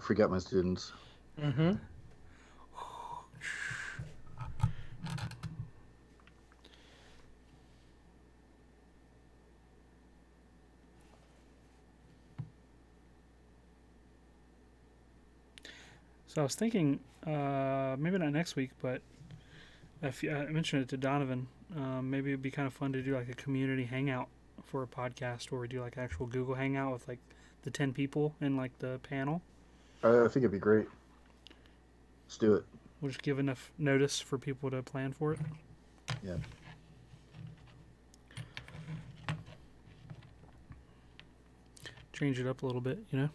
freak out my students. Mm-hmm. So I was thinking, maybe not next week, but if I mentioned it to Donovan, maybe it'd be kind of fun to do like a community hangout for a podcast, where we do like actual Google Hangout with like the 10 people in like the panel. I think it'd be great. Let's do it. We'll just give enough notice for people to plan for it. Yeah. Change it up a little bit, you know?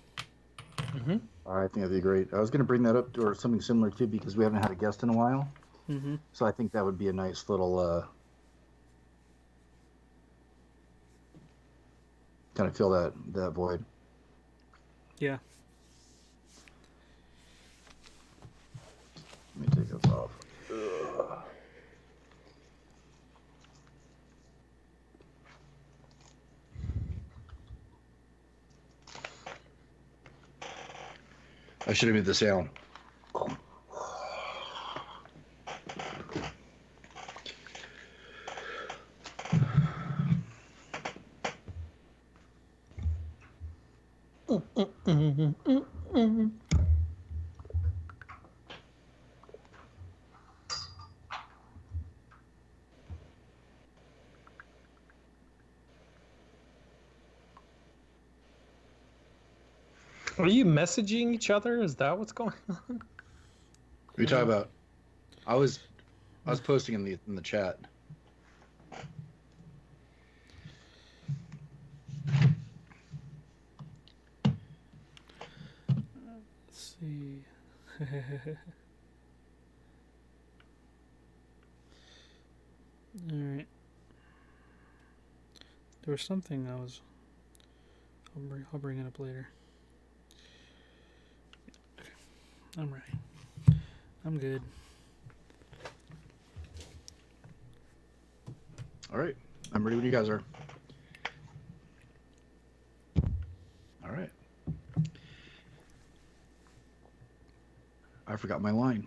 Mm-hmm. I think that'd be great. I was going to bring that up or something similar too because we haven't had a guest in a while. Mm-hmm. So I think that would be a nice little kind of fill that void. Yeah. Let me take this off. Ugh. I should have made the sound. Are you messaging each other? Is that what's going on? What are you talking about? I was posting in the chat. Let's see. Alright. There was something I'll bring it up later. Okay. I'm ready. I'm good. All right. I'm ready when you guys are. All right. I forgot my line.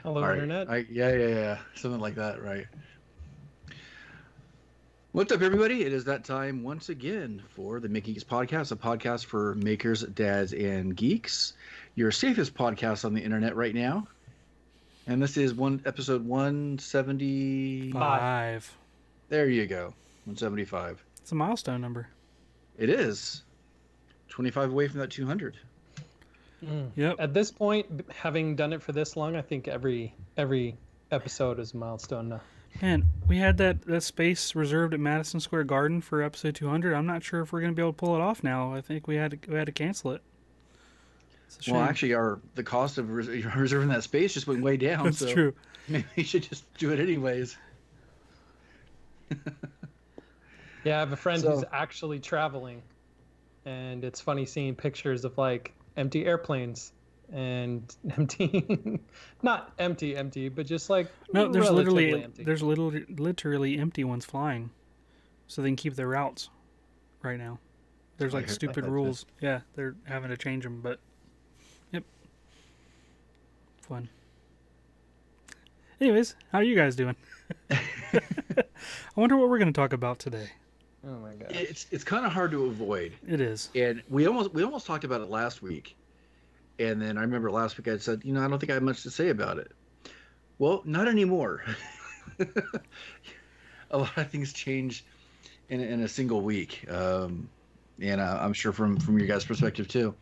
Hello, All right. Internet. Yeah. Something like that, right? What's up, everybody? It is that time once again for the Make Geeks podcast, a podcast for makers, dads, and geeks. Your safest podcast on the internet right now. And this is episode 170. 5. There you go. 175. It's a milestone number. It is. 25 away from that 200. Yep. At this point, having done it for this long, I think every episode is a milestone now. Man, we had that space reserved at Madison Square Garden for episode 200. I'm not sure if we're going to be able to pull it off now. I think we had to cancel it. Well, actually, the cost of reserving that space just went way down. That's so true. Maybe we should just do it anyways. Yeah, I have a friend who's actually traveling, and it's funny seeing pictures of like empty airplanes and empty, not empty, but just like No, there's relatively empty. literally empty ones flying, so they can keep their routes. Right now, there's like stupid rules. Yeah, they're having to change them, but yep, fun. Anyways, how are you guys doing? I wonder what we're going to talk about today. Oh my god, it's kind of hard to avoid. It is, and we almost talked about it last week, and then I remember last week I said, I don't think I have much to say about it. Well, not anymore. A lot of things change in a single week, and I'm sure from your guys' perspective too.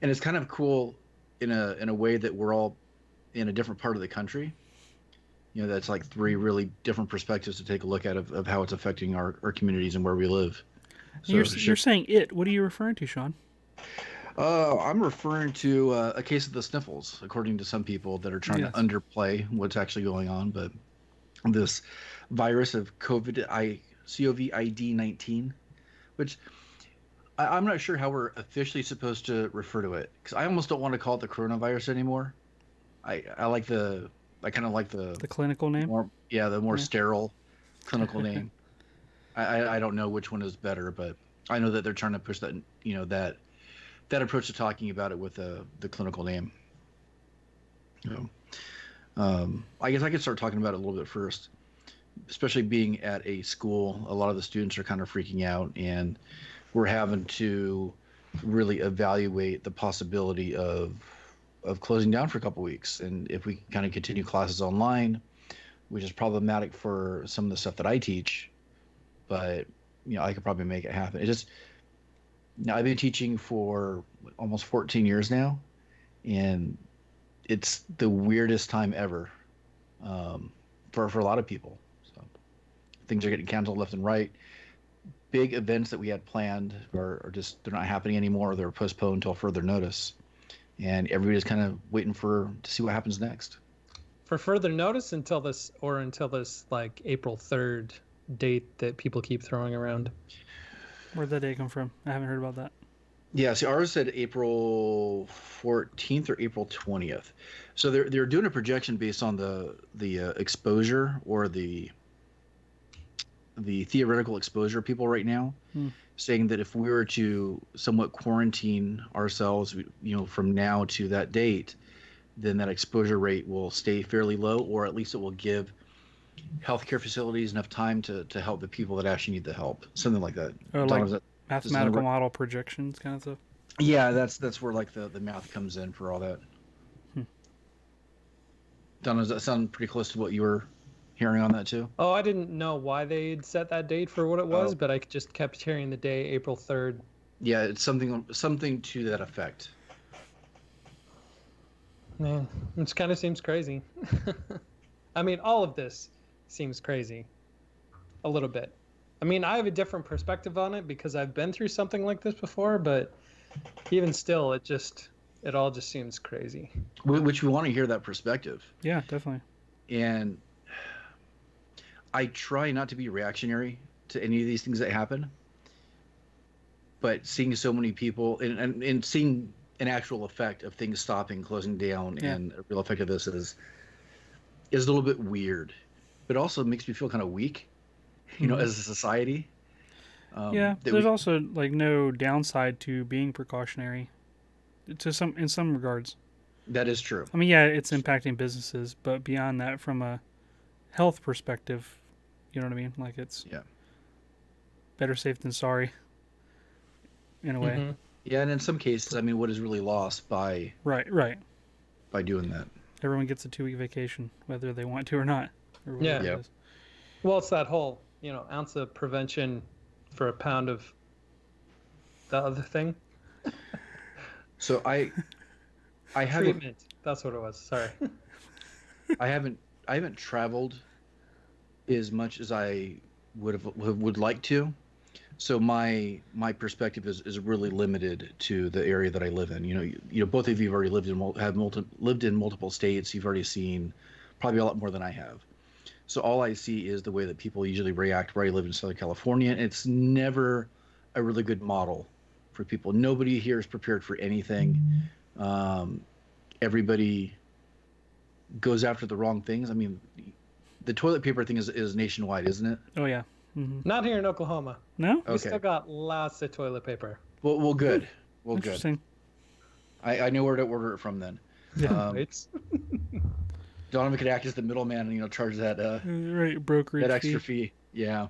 And it's kind of cool in a way that we're all in a different part of the country. That's like three really different perspectives to take a look at of how it's affecting our communities and where we live. So you're saying it. What are you referring to, Sean? I'm referring to a case of the sniffles, according to some people that are trying to underplay what's actually going on. But this virus of COVID-19, which I'm not sure how we're officially supposed to refer to it, because I almost don't want to call it the coronavirus anymore. I kind of like the clinical name. The more sterile clinical name. I don't know which one is better, but I know that they're trying to push that that approach to talking about it with the clinical name. You know, I guess I could start talking about it a little bit first, especially being at a school. A lot of the students are kind of freaking out, and we're having to really evaluate the possibility of closing down for a couple weeks. And if we kind of continue classes online, which is problematic for some of the stuff that I teach, but I could probably make it happen. It just I've been teaching for almost 14 years now, and it's the weirdest time ever for a lot of people. So things are getting canceled left and right. Big events that we had planned are just they're not happening anymore. They're postponed until further notice, and everybody's kind of waiting to see what happens next. For further notice until this like April 3rd date that people keep throwing around. Where'd that date come from? I haven't heard about that. Yeah, see, ours said April 14th or April 20th. So they're doing a projection based on the exposure or the theoretical exposure of people right now, saying that if we were to somewhat quarantine ourselves, from now to that date, then that exposure rate will stay fairly low, or at least it will give healthcare facilities enough time to help the people that actually need the help. Something like that. Or Don, like mathematical model projections kind of stuff. Yeah, that's where like the math comes in for all that. Don, does that sound pretty close to what you were hearing on that too? Oh, I didn't know why they'd set that date for what it was, but I just kept hearing the day April 3rd. Yeah, it's something to that effect. Man, it kind of seems crazy. I mean, all of this seems crazy. A little bit. I mean, I have a different perspective on it because I've been through something like this before, but even still, it all just seems crazy. Which we want to hear that perspective. Yeah, definitely. And I try not to be reactionary to any of these things that happen, but seeing so many people and seeing an actual effect of things stopping, closing down, and a real effect of this is a little bit weird, but also makes me feel kind of weak, as a society. There's also like no downside to being precautionary, in some regards. That is true. I mean, yeah, it's impacting businesses, but beyond that, from a health perspective, you know what I mean? Like it's better safe than sorry, in a way. Mm-hmm. Yeah, and in some cases, I mean, what is really lost by by doing that? Everyone gets a 2-week vacation, whether they want to or not. Or yeah. Well, it's that whole ounce of prevention for a pound of the other thing. So I haven't. Treatment. That's what it was. Sorry. I haven't traveled as much as I would like to. So my perspective is really limited to the area that I live in. Both of you have already lived in multiple states. You've already seen probably a lot more than I have. So all I see is the way that people usually react where I live in Southern California. And it's never a really good model for people. Nobody here is prepared for anything. Everybody goes after the wrong things. I mean, the toilet paper thing is nationwide, isn't it? Oh, yeah. Mm-hmm. Not here in Oklahoma. No? We still got lots of toilet paper. Well, good. Well, Interesting. Good. I know where to order it from then. Yeah, Donovan could act as the middleman and charge that brokerage that extra fee. Yeah.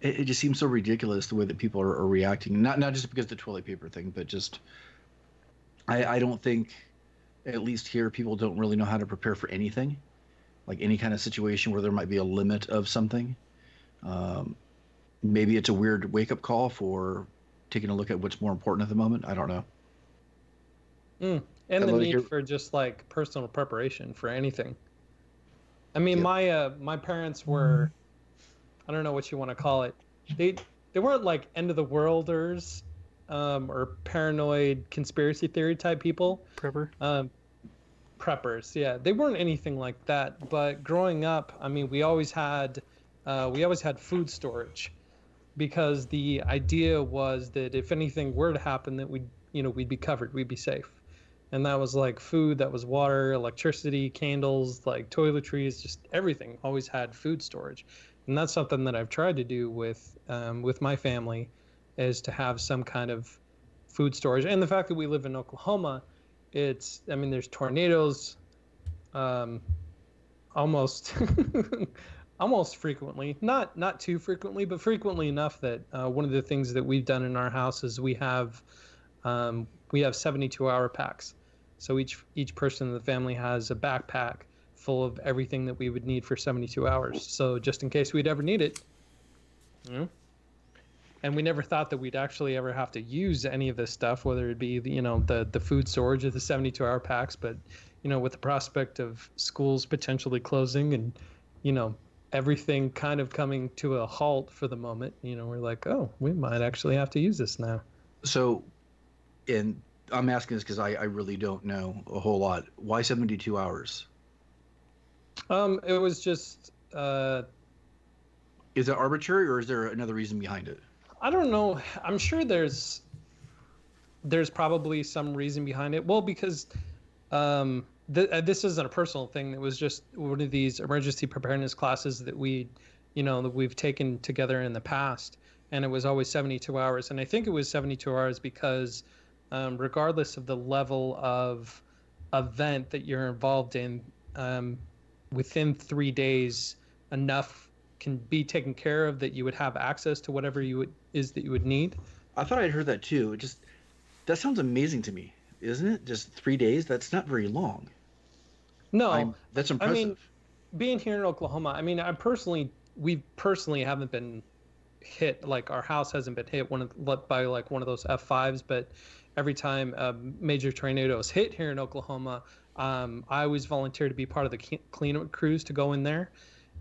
It just seems so ridiculous the way that people are reacting. Not just because of the toilet paper thing, but just I don't think, at least here, people don't really know how to prepare for anything, like any kind of situation where there might be a limit of something. Maybe it's a weird wake-up call for taking a look at what's more important at the moment. I don't know. And the need for just like personal preparation for anything. I mean, my parents were, I don't know what you want to call it. They weren't like end of the worlders, or paranoid conspiracy theory type people. Preppers, yeah. They weren't anything like that. But growing up, I mean, we always had food storage, because the idea was that if anything were to happen, that we'd be covered, we'd be safe. And that was like food, that was water, electricity, candles, like toiletries, just everything always had food storage. And that's something that I've tried to do with my family, is to have some kind of food storage, and the fact that we live in Oklahoma, I mean, there's tornadoes, um, almost almost frequently, not too frequently, but frequently enough that one of the things that we've done in our house is we have 72-hour packs. So each person in the family has a backpack full of everything that we would need for 72 hours. So just in case we'd ever need it, you know. And we never thought that we'd actually ever have to use any of this stuff, whether it be the food storage or the 72-hour packs. But with the prospect of schools potentially closing and everything kind of coming to a halt for the moment, we're like, oh, we might actually have to use this now. So, and I'm asking this because I really don't know a whole lot. Why 72 hours? It was just. Is it arbitrary, or is there another reason behind it? I don't know. I'm sure there's probably some reason behind it. Well, because this isn't a personal thing. It was just one of these emergency preparedness classes that we've taken together in the past, and it was always 72 hours. And I think it was 72 hours because regardless of the level of event that you're involved in, within 3 days, enough can be taken care of that you would have access to whatever that you would need. I thought I'd heard that too. That sounds amazing to me, isn't it? Just 3 days? That's not very long. No, that's impressive. I mean, being here in Oklahoma, I mean, we personally haven't been hit, like our house hasn't been hit by like one of those F5s, but every time major tornadoes hit here in Oklahoma, I always volunteer to be part of the cleanup crews to go in there,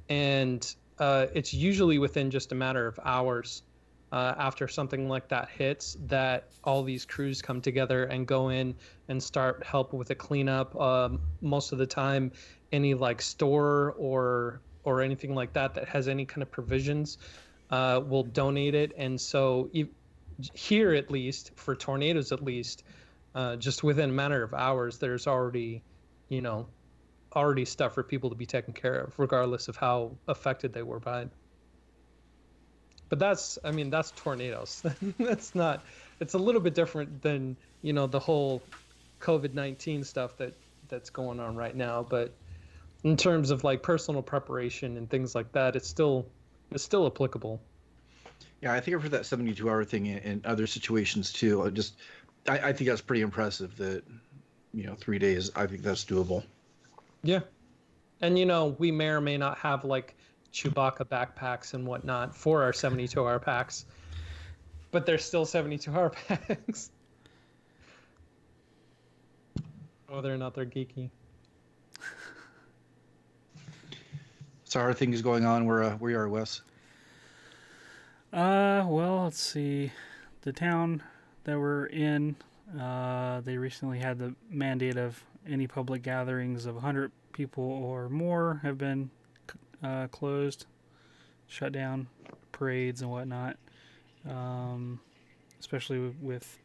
and it's usually within just a matter of hours after something like that hits that all these crews come together and go in and start help with the cleanup. Most of the time, any like store or anything like that has any kind of provisions will donate it. And so here, at least for tornadoes, just within a matter of hours, there's already stuff for people to be taken care of, regardless of how affected they were by it. But that's tornadoes. It's a little bit different than, the whole COVID-19 stuff that's going on right now. But in terms of like personal preparation and things like that, it's still applicable. Yeah, I think I've heard that 72-hour thing in other situations too. I think that's pretty impressive that, 3 days, I think that's doable. Yeah. And, we may or may not have like Chewbacca backpacks and whatnot for our 72-hour packs, but they're still 72-hour packs. Whether or not they're geeky. So how are things going on where you are, Wes? Well, let's see. The town that we're in, they recently had the mandate of any public gatherings of 100 people or more have been closed, shut down, parades and whatnot. Especially with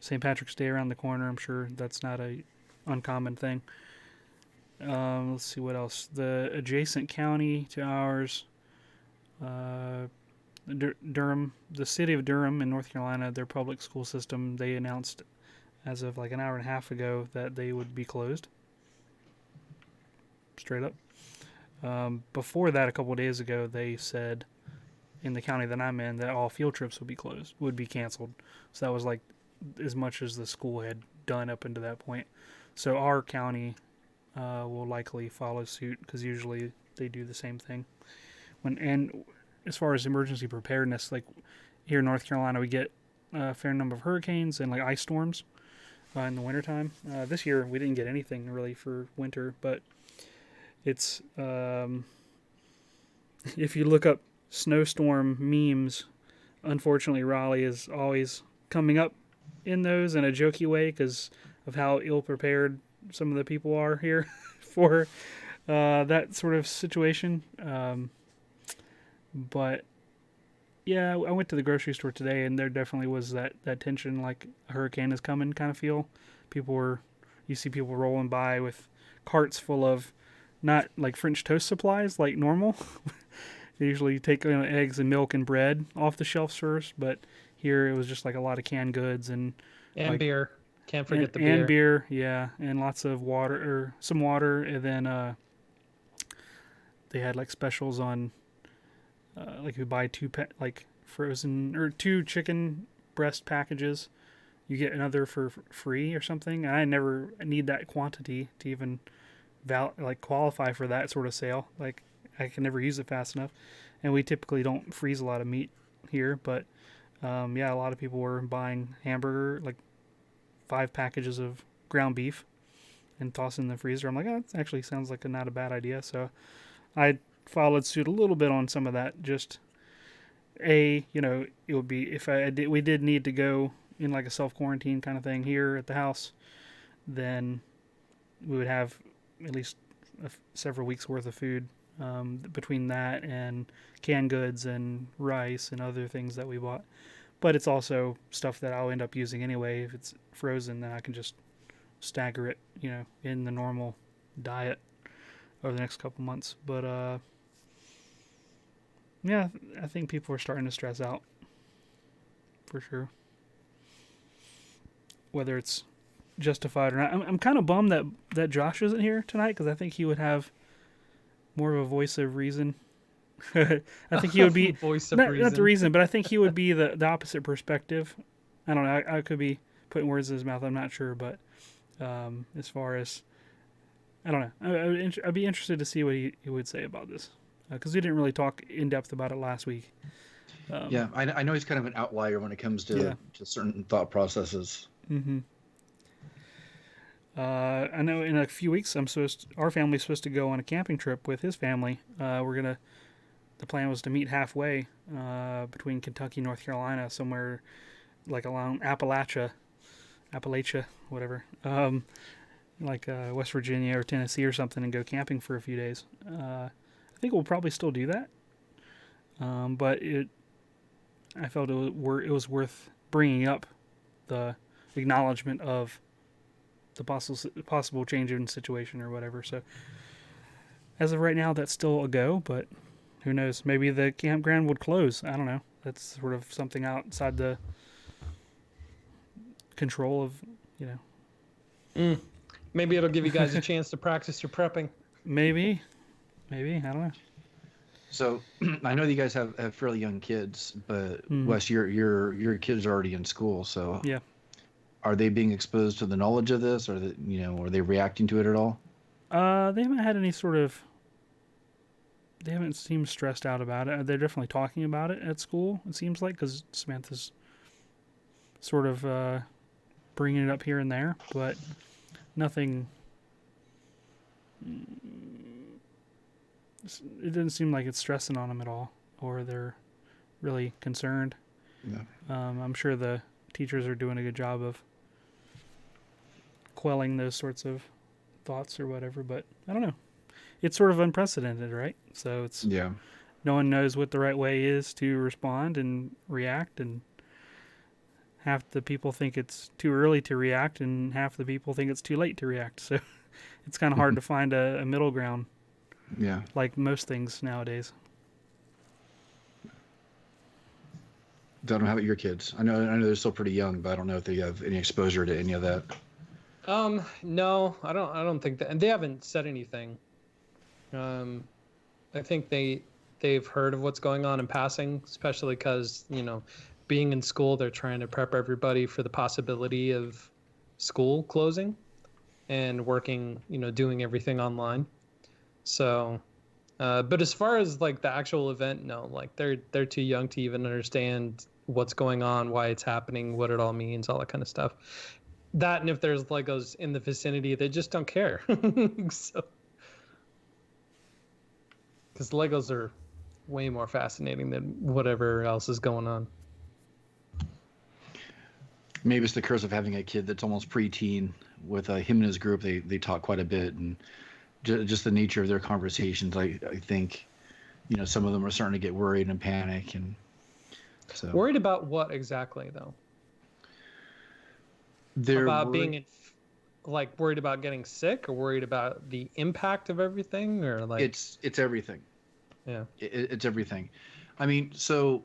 St. Patrick's Day around the corner, I'm sure that's not a uncommon thing. Let's see what else. The adjacent county to ours, Durham, the city of Durham in North Carolina, their public school system, they announced as of like an hour and a half ago that they would be closed. Straight up. Before that, a couple of days ago, they said in the county that I'm in that all field trips would be canceled. So that was like as much as the school had done up until that point. So our county will likely follow suit because usually they do the same thing. And as far as emergency preparedness, like here in North Carolina, we get a fair number of hurricanes and like ice storms in the wintertime. This year, we didn't get anything really for winter, but it's if you look up snowstorm memes, unfortunately Raleigh is always coming up in those in a jokey way because of how ill prepared some of the people are here for that sort of situation. But yeah, I went to the grocery store today and there definitely was that tension, like a hurricane is coming kind of feel. You see people rolling by with carts full of not like French toast supplies like normal. They usually take eggs and milk and bread off the shelves first, but Here it was just like a lot of canned goods And like, beer. Can't forget the and beer. beer, yeah, and lots of water or some water, and then they had like specials on like if you buy like frozen or two chicken breast packages, you get another for free or something. And I never need that quantity to even like qualify for that sort of sale. Like I can never use it fast enough, and we typically don't freeze a lot of meat here, but yeah, a lot of people were buying hamburger, like 5 packages of ground beef and tossing in the freezer. I'm like, oh, that actually sounds like not a bad idea. So I followed suit a little bit on some of that. Just it would be if we did need to go in like a self quarantine kind of thing here at the house, then we would have at least several weeks worth of food between that and canned goods and rice and other things that we bought. But it's also stuff that I'll end up using anyway. If it's frozen, then I can just stagger it, in the normal diet over the next couple months. But yeah, I think people are starting to stress out for sure. Whether it's justified or not. I'm kind of bummed that Josh isn't here tonight because I think he would have more of a voice of reason. I think he would be voice of not reason. the reason, but I think he would be the opposite perspective. I don't know. I could be putting words in his mouth. I'm not sure, but as far as I don't know, I'd be interested to see what he would say about this because we didn't really talk in depth about it last week. Yeah, I know he's kind of an outlier when it comes to certain thought processes. Mm-hmm. I know in a few weeks our family's supposed to go on a camping trip with his family. The plan was to meet halfway between Kentucky, North Carolina, somewhere like along Appalachia, whatever, like West Virginia or Tennessee or something, and go camping for a few days. I think we'll probably still do that, but I felt it was worth bringing up the acknowledgement of the possible change in situation or whatever. So as of right now, that's still a go, but who knows? Maybe the campground would close. I don't know. That's sort of something outside the control of, Maybe it'll give you guys a chance to practice your prepping. Maybe. I don't know. So I know that you guys have fairly young kids, but Wes, your kids are already in school. So yeah, are they being exposed to the knowledge of this, or are they reacting to it at all? They haven't had any sort of. They haven't seemed stressed out about it. They're definitely talking about it at school, it seems like, because Samantha's sort of bringing it up here and there, but nothing. It doesn't seem like it's stressing on them at all, or they're really concerned. Yeah. I'm sure the teachers are doing a good job of quelling those sorts of thoughts or whatever, but I don't know. It's sort of unprecedented, right? So no one knows what the right way is to respond and react, and half the people think it's too early to react, and half the people think it's too late to react. So it's kind of hard to find a middle ground. Yeah. Like most things nowadays. Don't know how about your kids. I know they're still pretty young, but I don't know if they have any exposure to any of that. No, I don't think that, and they haven't said anything. I think they've heard of what's going on in passing, especially because, being in school, they're trying to prep everybody for the possibility of school closing and working, doing everything online. So, but as far as like the actual event, no, like they're too young to even understand what's going on, why it's happening, what it all means, all that kind of stuff. That, and if there's Legos in the vicinity, they just don't care. So, because Legos are way more fascinating than whatever else is going on. Maybe it's the curse of having a kid that's almost preteen. With him and his group, they talk quite a bit, and just the nature of their conversations, I think, some of them are starting to get worried and panic, and so. Worried about what exactly, though? They're about being worried about getting sick, or worried about the impact of everything, or like it's everything. Yeah, it's everything. I mean, so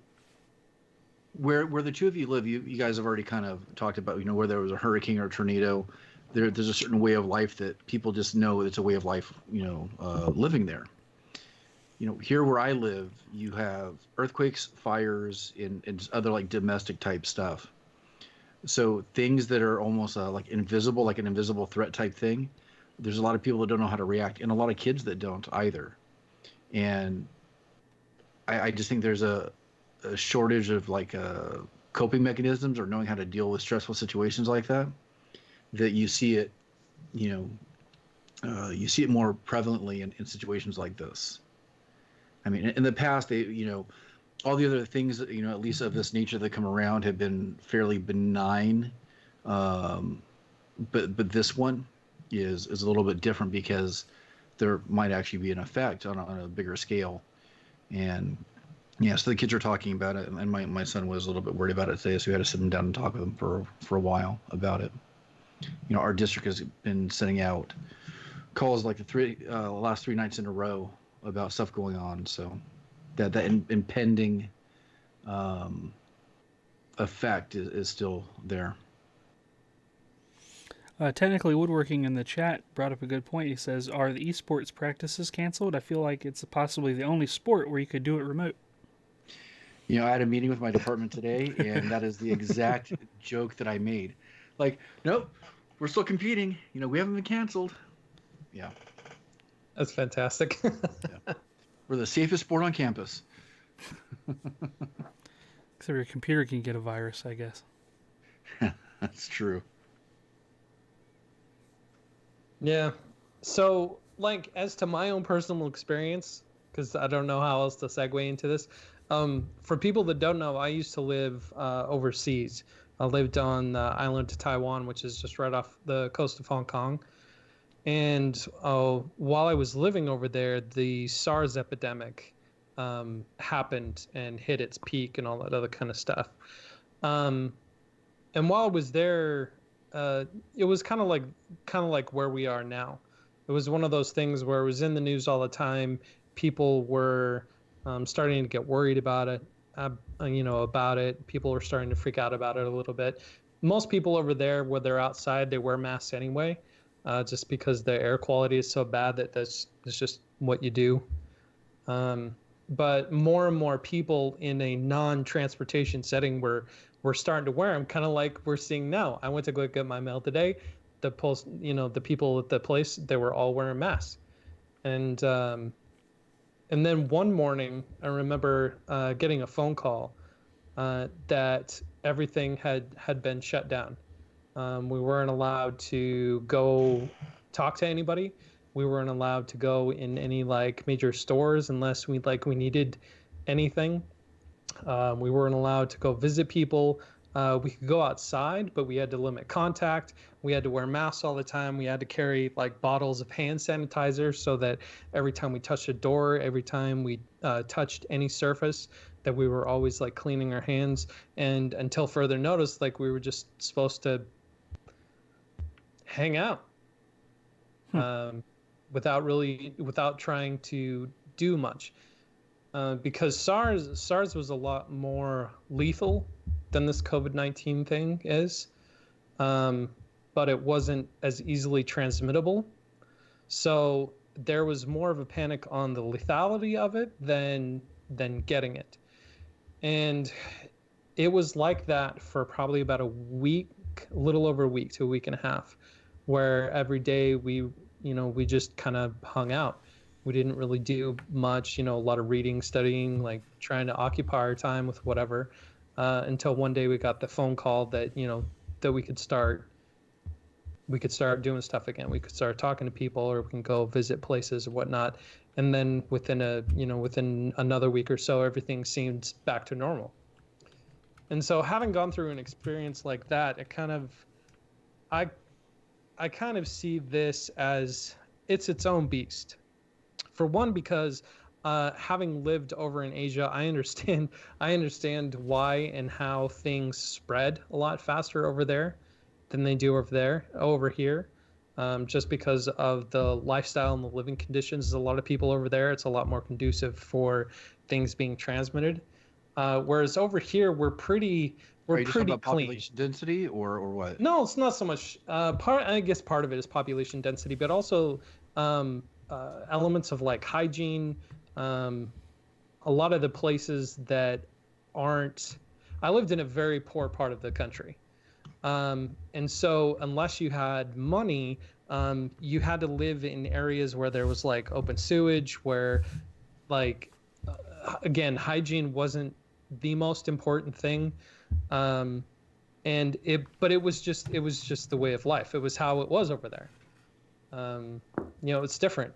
where the two of you live, you guys have already kind of talked about, where there was a hurricane or a tornado, there's a certain way of life that people just know it's a way of life, living there. Here where I live, you have earthquakes, fires, and just other like domestic type stuff. So things that are almost like invisible, like an invisible threat type thing. There's a lot of people that don't know how to react, and a lot of kids that don't either. And I just think there's a shortage of like coping mechanisms or knowing how to deal with stressful situations like that. That you see it, you see it more prevalently in situations like this. I mean, in the past, all the other things, at least of this nature that come around have been fairly benign. Um, but this one is a little bit different because there might actually be an effect on a bigger scale. And yeah, so the kids are talking about it, and my son was a little bit worried about it today, so we had to sit him down and talk with him for a while about it. Our district has been sending out calls like the last 3 nights in a row about stuff going on. So that impending effect is still there. Technically Woodworking in the chat brought up a good point. He says, are the esports practices canceled? I feel like it's possibly the only sport where you could do it remote. I had a meeting with my department today, and that is the exact joke that I made. Like, nope, we're still competing. We haven't been canceled. Yeah. That's fantastic. Yeah. We're the safest sport on campus. Except your computer can get a virus, I guess. That's true. Yeah. So, like, as to my own personal experience, because I don't know how else to segue into this. For people that don't know, I used to live overseas. I lived on the island of Taiwan, which is just right off the coast of Hong Kong. And while I was living over there, the SARS epidemic happened and hit its peak and all that other kind of stuff. And while I was there, it was kind of like where we are now. It was one of those things where it was in the news all the time. People were starting to get worried about it. About it. People were starting to freak out about it a little bit. Most people over there, when they're outside, they wear masks anyway. Just because the air quality is so bad that's just what you do. But more and more people in a non-transportation setting were starting to wear them, kind of like we're seeing now. I went to go get my mail today. The people at the place, they were all wearing masks. And then one morning, I remember getting a phone call that everything had been shut down. We weren't allowed to go talk to anybody. We weren't allowed to go in any like major stores unless we needed anything. We weren't allowed to go visit people. We could go outside, but we had to limit contact. We had to wear masks all the time. We had to carry like bottles of hand sanitizer so that every time we touched a door, every time we touched any surface, that we were always like cleaning our hands. And until further notice, like we were just supposed to hang out without trying to do much. Because SARS was a lot more lethal than this COVID-19 thing is, but it wasn't as easily transmittable. So there was more of a panic on the lethality of it than getting it. And it was like that for probably about a week, a little over a week to a week and a half, where every day we just kind of hung out. We didn't really do much, a lot of reading, studying, like trying to occupy our time with whatever, until one day we got the phone call that, that we could start doing stuff again. We could start talking to people, or we can go visit places or whatnot. And then within another week or so, everything seemed back to normal. And so having gone through an experience like that, I kind of see this as its own beast. For one, because having lived over in Asia, I understand why and how things spread a lot faster over there than they do over here. Just because of the lifestyle and the living conditions, a lot of people over there, it's a lot more conducive for things being transmitted. Whereas over here, we're Are you just talking pretty about clean. population density or what? No, it's not so much. I guess part of it is population density, but also elements of like hygiene. Um, a lot of the places that aren't. I lived in a very poor part of the country, and so unless you had money, you had to live in areas where there was like open sewage, where like again hygiene wasn't the most important thing. Um, but it was just the way of life. It was how it was over there. um it's different.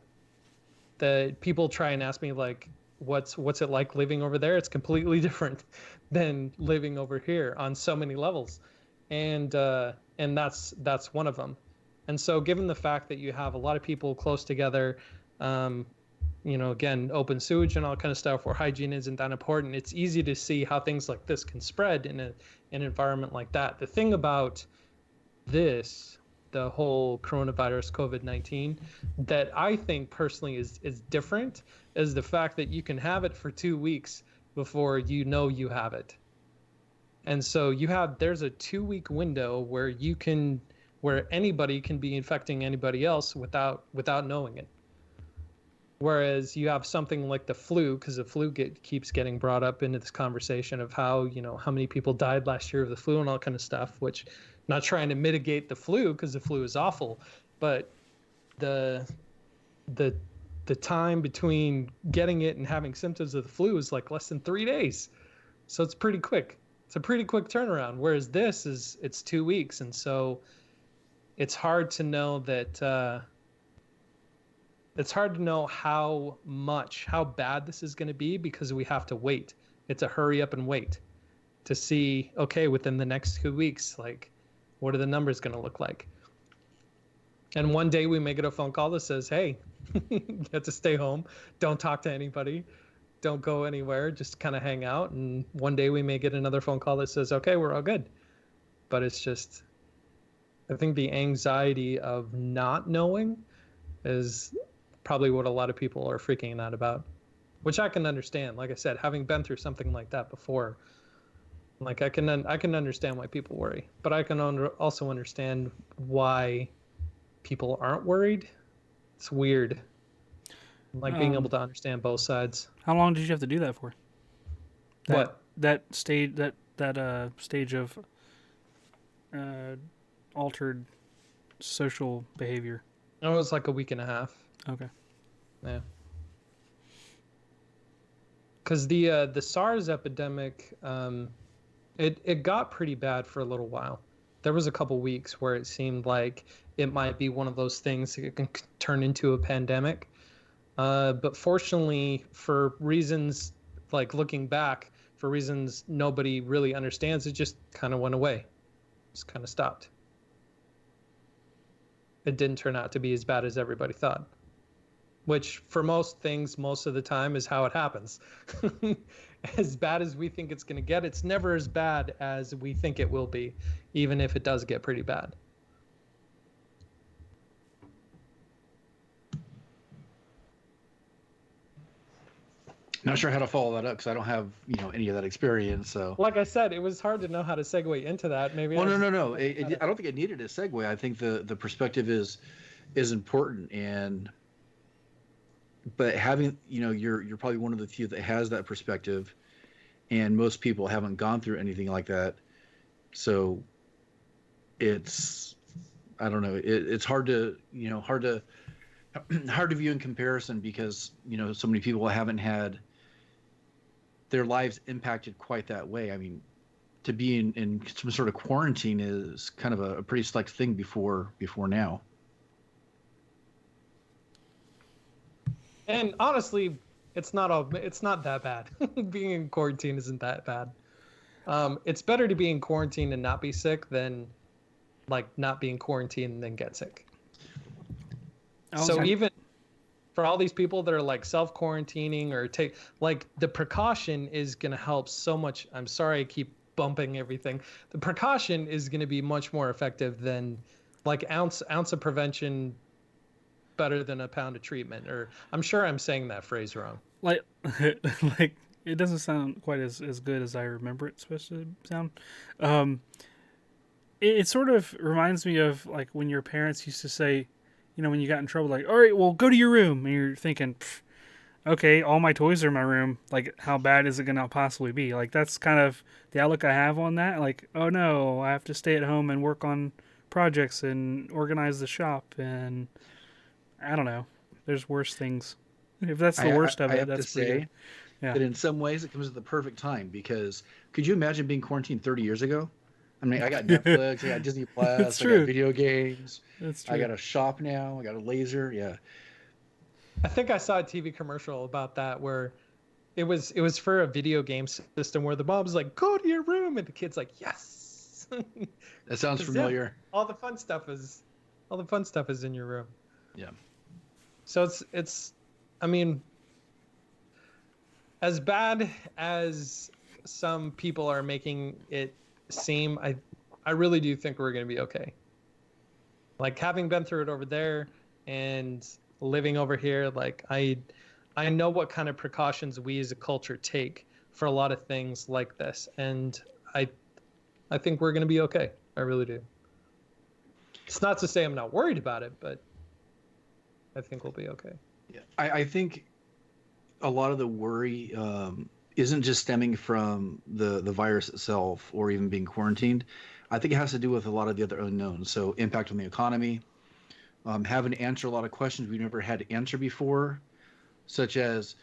The people try and ask me like what's it like living over there. It's completely different than living over here on so many levels. And that's one of them. And so given the fact that you have a lot of people close together, um again, open sewage and all kind of stuff where hygiene isn't that important, it's easy to see how things like this can spread in an environment like that. The thing about this, the whole coronavirus COVID-19, that I think personally is different, is the fact that you can have it for 2 weeks before you have it. And so there's a 2-week window where anybody can be infecting anybody else without knowing it. Whereas you have something like the flu, because the flu keeps getting brought up into this conversation of how many people died last year of the flu and all kind of stuff, which I'm not trying to mitigate the flu because the flu is awful, but the the time between getting it and having symptoms of the flu is like less than 3 days. So it's pretty quick. It's a pretty quick turnaround. Whereas it's 2 weeks. And so it's hard to know it's hard to know how bad this is going to be, because we have to wait. It's a hurry up and wait to see, okay, within the next 2 weeks, like, what are the numbers going to look like? And one day we may get a phone call that says, hey, you have to stay home. Don't talk to anybody. Don't go anywhere. Just kind of hang out. And one day we may get another phone call that says, okay, we're all good. But it's just, I think the anxiety of not knowing is probably what a lot of people are freaking out about, which I can understand. Like I said, having been through something like that before, like I can understand why people worry, but I can also understand why people aren't worried. It's weird, like being able to understand both sides. How long did you have to do that for? That stage of altered social behavior? Oh, it was like a week and a half. Okay. Yeah. Because the SARS epidemic, it got pretty bad for a little while. There was a couple weeks where it seemed like it might be one of those things that can turn into a pandemic. But fortunately, for reasons like looking back, for reasons nobody really understands, it just kind of went away. Just kind of stopped. It didn't turn out to be as bad as everybody thought. Which for most things, most of the time, is how it happens. As bad as we think it's going to get, it's never as bad as we think it will be, even if it does get pretty bad. Not sure how to follow that up because I don't have any of that experience. So, like I said, it was hard to know how to segue into that. Maybe. Well, no. I don't think it needed a segue. I think the perspective is important, but having you're probably one of the few that has that perspective, and most people haven't gone through anything like that. So, it's I don't know. It's hard to hard to view in comparison because so many people haven't had their lives impacted quite that way. I mean, to be in some sort of quarantine is kind of a pretty select thing before now. And honestly, it's not that bad. Being in quarantine isn't that bad. It's better to be in quarantine and not be sick than like not be in quarantine and then get sick. So even for all these people that are like self-quarantining or take, like, the precaution is going to help so much. I'm sorry I keep bumping everything. The precaution is going to be much more effective than like ounce of prevention better than a pound of treatment. Or I'm sure I'm saying that phrase wrong. Like It doesn't sound quite as good as I remember it's supposed to sound. Um, it sort of reminds me of like when your parents used to say, you know, when you got in trouble, like, all right, well, go to your room. And you're thinking, okay, all my toys are in my room. Like, how bad is it going to possibly be? Like, that's kind of the outlook I have on that. Like, oh no, I have to stay at home and work on projects and organize the shop. And I don't know. There's worse things. If that's the worst of I it, have to that's pretty say good. Yeah. that in some ways it comes at the perfect time because could you imagine being quarantined 30 years ago? I mean, I got Netflix, I got Disney It's Plus, I got true. video games, That's I true. got a shop now, I got a laser. Yeah. I think I saw a TV commercial about that where it was for a video game system where the mom's like, "Go to your room," and the kid's like, "Yes." That sounds 'Cause, yeah, familiar. all the fun stuff is in your room. Yeah. So it's I mean, as bad as some people are making it seem, I really do think we're going to be okay. Like having been through it over there and living over here, like I know what kind of precautions we as a culture take for a lot of things like this, and I I think we're going to be okay. I really do. It's not to say I'm not worried about it, but I think we'll be okay. Yeah. I think a lot of the worry isn't just stemming from the virus itself or even being quarantined. I think it has to do with a lot of the other unknowns. So impact on the economy, having to answer a lot of questions we've never had to answer before, such as,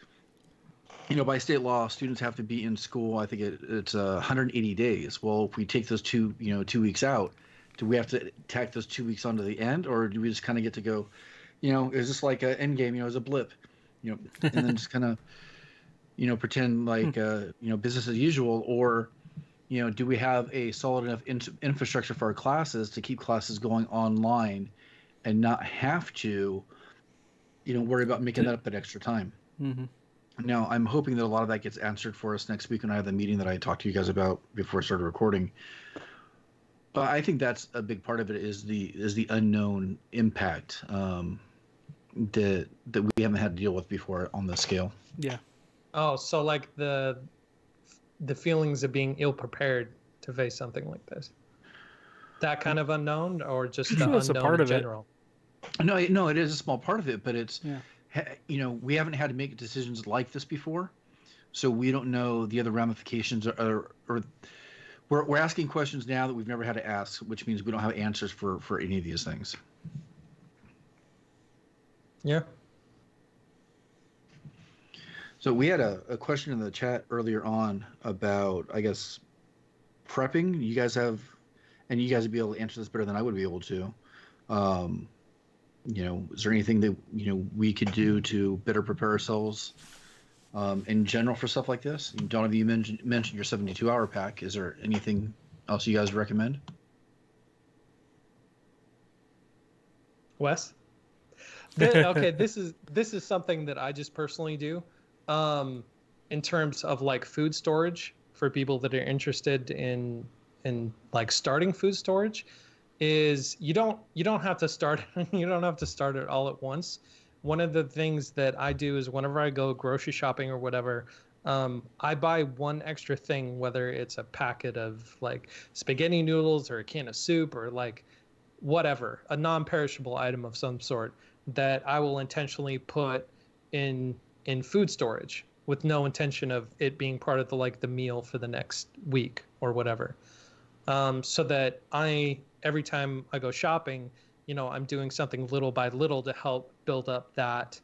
by state law, students have to be in school. I think it's 180 days. Well, if we take those 2 weeks out, do we have to tack those 2 weeks onto the end, or do we just kind of get to go? Is this like an end game? As a blip, and then just kind of pretend like business as usual, or do we have a solid enough infrastructure for our classes to keep classes going online and not have to worry about making that up that extra time? Mm-hmm. Now, I'm hoping that a lot of that gets answered for us next week when I have the meeting that I talked to you guys about before I started recording. But I think that's a big part of it is the unknown impact that we haven't had to deal with before on this scale. Yeah. Oh, so like the feelings of being ill prepared to face something like this. That kind of unknown, or just the That's a unknown part in of it. general? No, it is a small part of it, but it's Yeah. we haven't had to make decisions like this before, so we don't know the other ramifications or we're asking questions now that we've never had to ask, which means we don't have answers for any of these things. Yeah. So we had a question in the chat earlier on about, I guess, prepping. You guys would be able to answer this better than I would be able to. Is there anything that we could do to better prepare ourselves in general for stuff like this? Donovan, you mentioned your 72-hour pack. Is there anything else you guys recommend? Wes? Okay, this is something that I just personally do. In terms of like food storage for people that are interested in like starting food storage, is you don't have to start it all at once. One of the things that I do is whenever I go grocery shopping or whatever, I buy one extra thing, whether it's a packet of like spaghetti noodles or a can of soup or like whatever, a non-perishable item of some sort that I will intentionally put in food storage with no intention of it being part of the meal for the next week or whatever. So that every time I go shopping, I'm doing something little by little to help build up that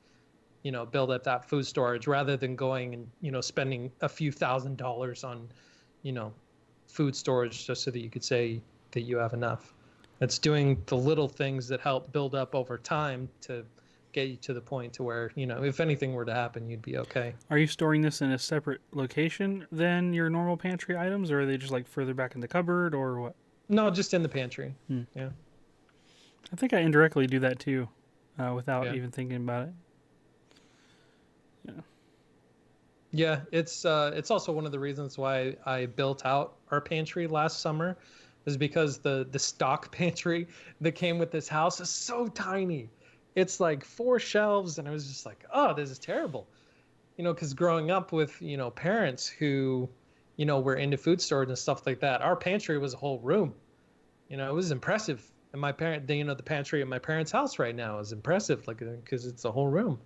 food storage rather than going and, spending a few $1,000s on, food storage just so that you could say that you have enough. It's doing the little things that help build up over time to get you to the point to where, if anything were to happen, you'd be okay. Are you storing this in a separate location than your normal pantry items, or are they just like further back in the cupboard, or what? No, just in the pantry. Yeah. I think I indirectly do that too, without even thinking about it. Yeah. Yeah, it's also one of the reasons why I built out our pantry last summer, is because the stock pantry that came with this house is so tiny. It's like 4 shelves, and I was just like, oh, this is terrible. because growing up with, parents who, were into food storage and stuff like that, our pantry was a whole room. It was impressive. And my the pantry at my parents' house right now is impressive, like, because it's a whole room.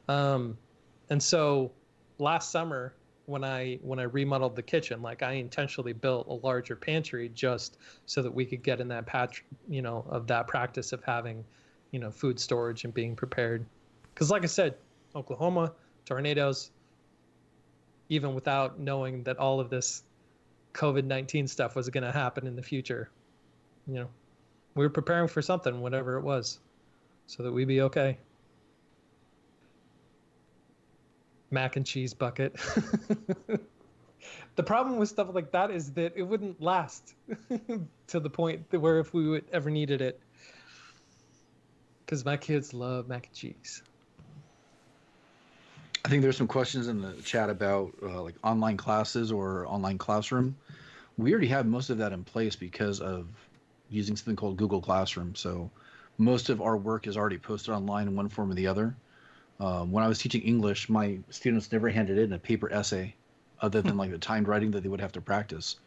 And so last summer when I remodeled the kitchen, like I intentionally built a larger pantry just so that we could get in that of that practice of having, food storage and being prepared. Because like I said, Oklahoma, tornadoes, even without knowing that all of this COVID-19 stuff was going to happen in the future, we were preparing for something, whatever it was, so that we'd be okay. Mac and cheese bucket. The problem with stuff like that is that it wouldn't last to the point where if we would ever needed it. Because my kids love mac and cheese. I think there's some questions in the chat about like online classes or online classroom. We already have most of that in place because of using something called Google Classroom. So most of our work is already posted online in one form or the other. When I was teaching English, my students never handed in a paper essay other than like the timed writing that they would have to practice.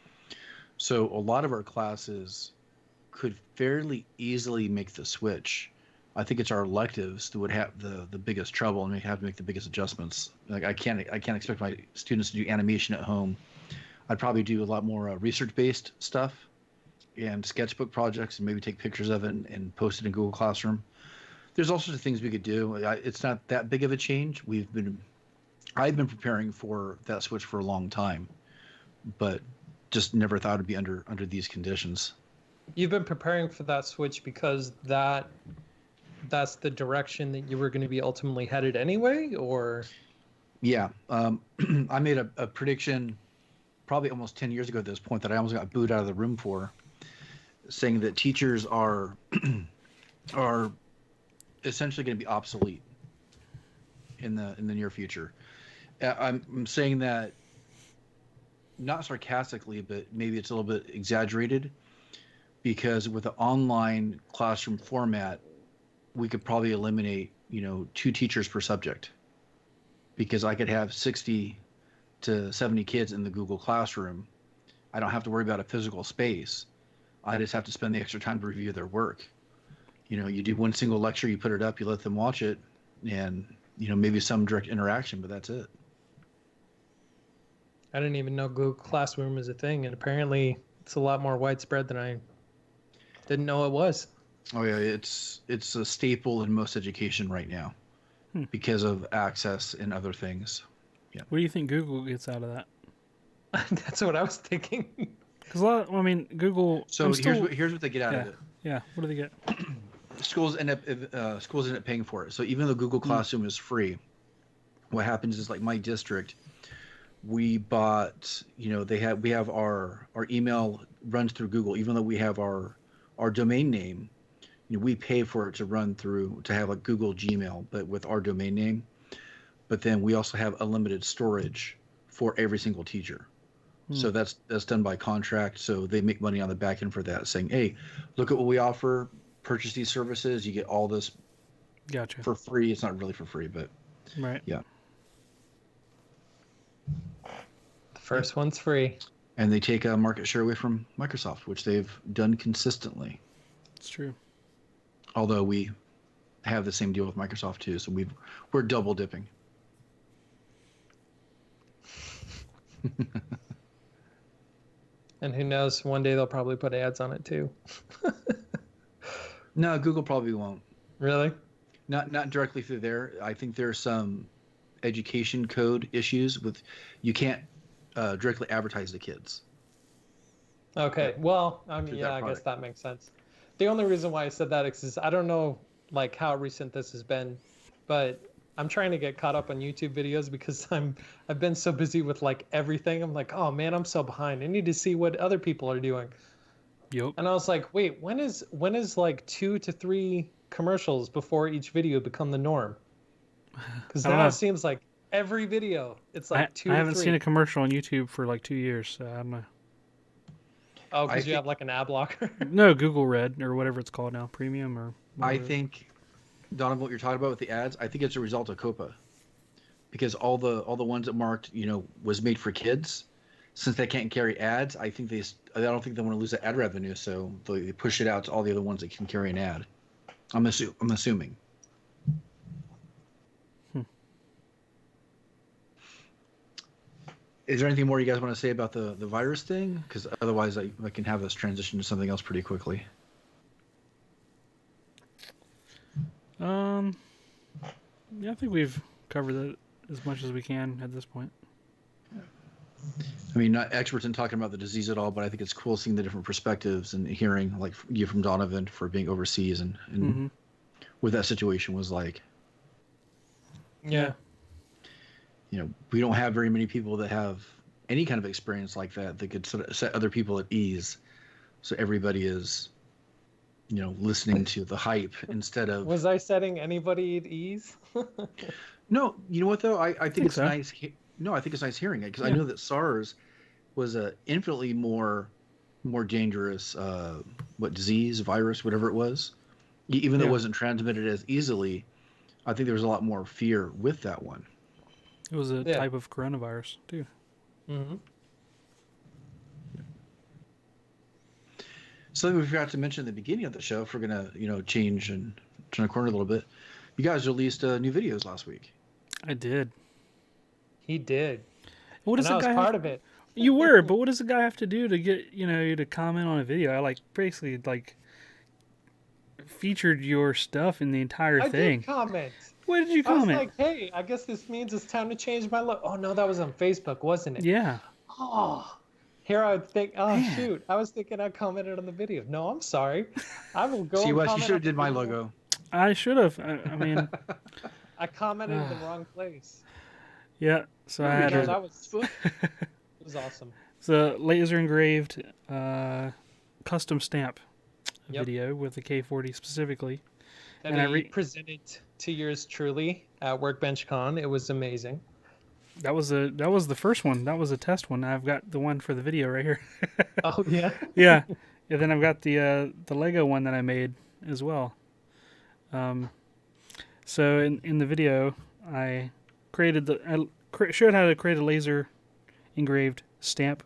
So a lot of our classes could fairly easily make the switch. I think it's our electives that would have the biggest trouble and have to make the biggest adjustments. Like I can't expect my students to do animation at home. I'd probably do a lot more research-based stuff and sketchbook projects and maybe take pictures of it and post it in Google Classroom. There's all sorts of things we could do. It's not that big of a change. I've been preparing for that switch for a long time, but just never thought it'd be under these conditions. You've been preparing for that switch because that's the direction that you were going to be ultimately headed anyway, or? Yeah. I made a prediction probably almost 10 years ago at this point that I almost got booed out of the room for, saying that teachers are essentially going to be obsolete in the near future. I'm saying that not sarcastically, but maybe it's a little bit exaggerated, because with the online classroom format, we could probably eliminate 2 teachers per subject, because I could have 60 to 70 kids in the Google Classroom. I don't have to worry about a physical space. I just have to spend the extra time to review their work. You do one single lecture, you put it up, you let them watch it, and maybe some direct interaction, but that's it. I didn't even know Google Classroom is a thing, and apparently it's a lot more widespread than I didn't know it was. Oh yeah, it's a staple in most education right now because of access and other things. Yeah. What do you think Google gets out of that? That's what I was thinking. Because Google. So here's what they get out of it. Yeah. What do they get? Schools end up paying for it. So even though Google Classroom is free, what happens is, like my district, we bought. We have our email runs through Google. Even though we have our domain name, we pay for it to run through, to have like Google Gmail, but with our domain name. But then we also have unlimited storage for every single teacher. So that's done by contract. So they make money on the back end for that, saying, hey, look at what we offer, purchase these services, you get all this for free. It's not really for free, but right. Yeah. The first one's free. And they take a market share away from Microsoft, which they've done consistently. It's true. Although we have the same deal with Microsoft too, so we're double dipping. And who knows, one day they'll probably put ads on it too. No, Google probably won't. Really? Not directly through there. I think there's some education code issues with, you can't directly advertise to kids. Okay. Well, I mean, yeah, I guess that makes sense. The only reason why I said that is I don't know like how recent this has been, but I'm trying to get caught up on YouTube videos because I've been so busy with like everything. I'm like, oh man, I'm so behind. I need to see what other people are doing. Yep. And I was like, wait, when is like 2 to 3 commercials before each video become the norm? Because now it seems like every video it's like 2 to 3. I haven't seen a commercial on YouTube for like 2 years, so I don't know. Oh, because you have like an ad blocker? No, Google Red or whatever it's called now, Premium or whatever. I think, Donovan, what you're talking about with the ads, I think it's a result of COPA. because all the ones that marked, was made for kids, since they can't carry ads, I don't think they want to lose the ad revenue, so they push it out to all the other ones that can carry an ad. I'm assuming. Is there anything more you guys want to say about the virus thing? Because otherwise, I can have us transition to something else pretty quickly. Yeah, I think we've covered that as much as we can at this point. I mean, not experts in talking about the disease at all, but I think it's cool seeing the different perspectives and hearing, like you from Donovan, for being overseas and what that situation was like. Yeah. We don't have very many people that have any kind of experience like that could sort of set other people at ease. So everybody is, listening to the hype instead of. Was I setting anybody at ease? No, you know what though? I think it's so. nice. No, I think it's nice hearing it because I know that SARS was a infinitely more dangerous disease, virus, whatever it was. Even though it wasn't transmitted as easily, I think there was a lot more fear with that one. It was a type of coronavirus too. Mm-hmm. Something we forgot to mention at the beginning of the show, if we're gonna change and turn a corner a little bit, you guys released new videos last week. I did. He did. What does I was part of it. You were, but what does the guy have to do to get you to comment on a video? I basically featured your stuff in the entire thing. I did comment. What did you comment? I was like, hey, I guess this means it's time to change my look. Oh no, that was on Facebook, wasn't it? Yeah. Oh, here I would think, shoot, I was thinking I commented on the video. No, I'm sorry. I will go. See, Wes, you should have did my logo. I should have. I mean, I commented in the wrong place. Yeah, so I had that was it was awesome. It's a laser engraved custom stamp video with the K40 specifically. And I presented to yours truly at Workbench Con. It was amazing. That was the first one. That was a test one. I've got the one for the video right here. Oh yeah. Yeah. Then I've got the Lego one that I made as well. So in the video, I showed how to create a laser engraved stamp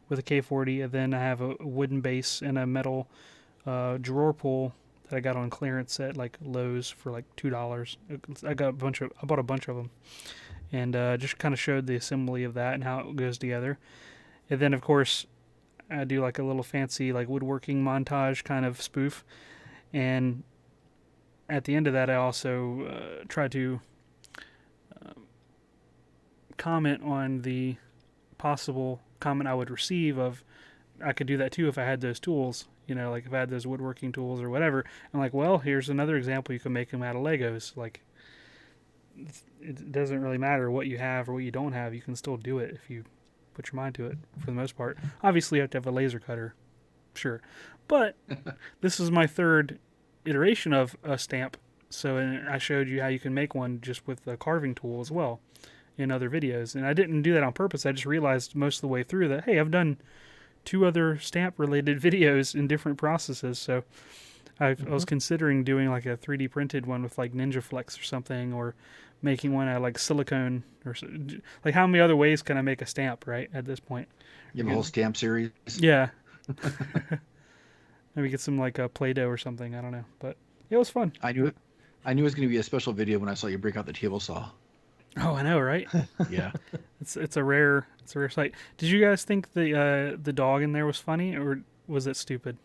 with a K40, and then I have a wooden base and a metal drawer pull that I got on clearance at Lowe's for $2. I bought a bunch of them, and just kind of showed the assembly of that and how it goes together. And then of course I do a little fancy woodworking montage kind of spoof, and at the end of that I also try to comment on the possible comment I would receive of I could do that too if I had those tools, if I had those woodworking tools or whatever. I'm well, here's another example. You can make them out of Legos. It doesn't really matter what you have or what you don't have. You can still do it if you put your mind to it for the most part. Obviously you have to have a laser cutter, sure. But this is my third iteration of a stamp. So I showed you how you can make one just with a carving tool as well in other videos. And I didn't do that on purpose. I just realized most of the way through that, hey, I've done 2 other stamp related videos in different processes. So I was considering doing a 3D printed one with Ninja Flex or something, or making one out of silicone or how many other ways can I make a stamp, right? At this point, you have a whole stamp series. Yeah. Maybe get some Play-Doh or something. I don't know, but it was fun. I knew it was going to be a special video when I saw you break out the table saw. Oh, I know, right? Yeah. It's a rare sight. Did you guys think the dog in there was funny, or was it stupid?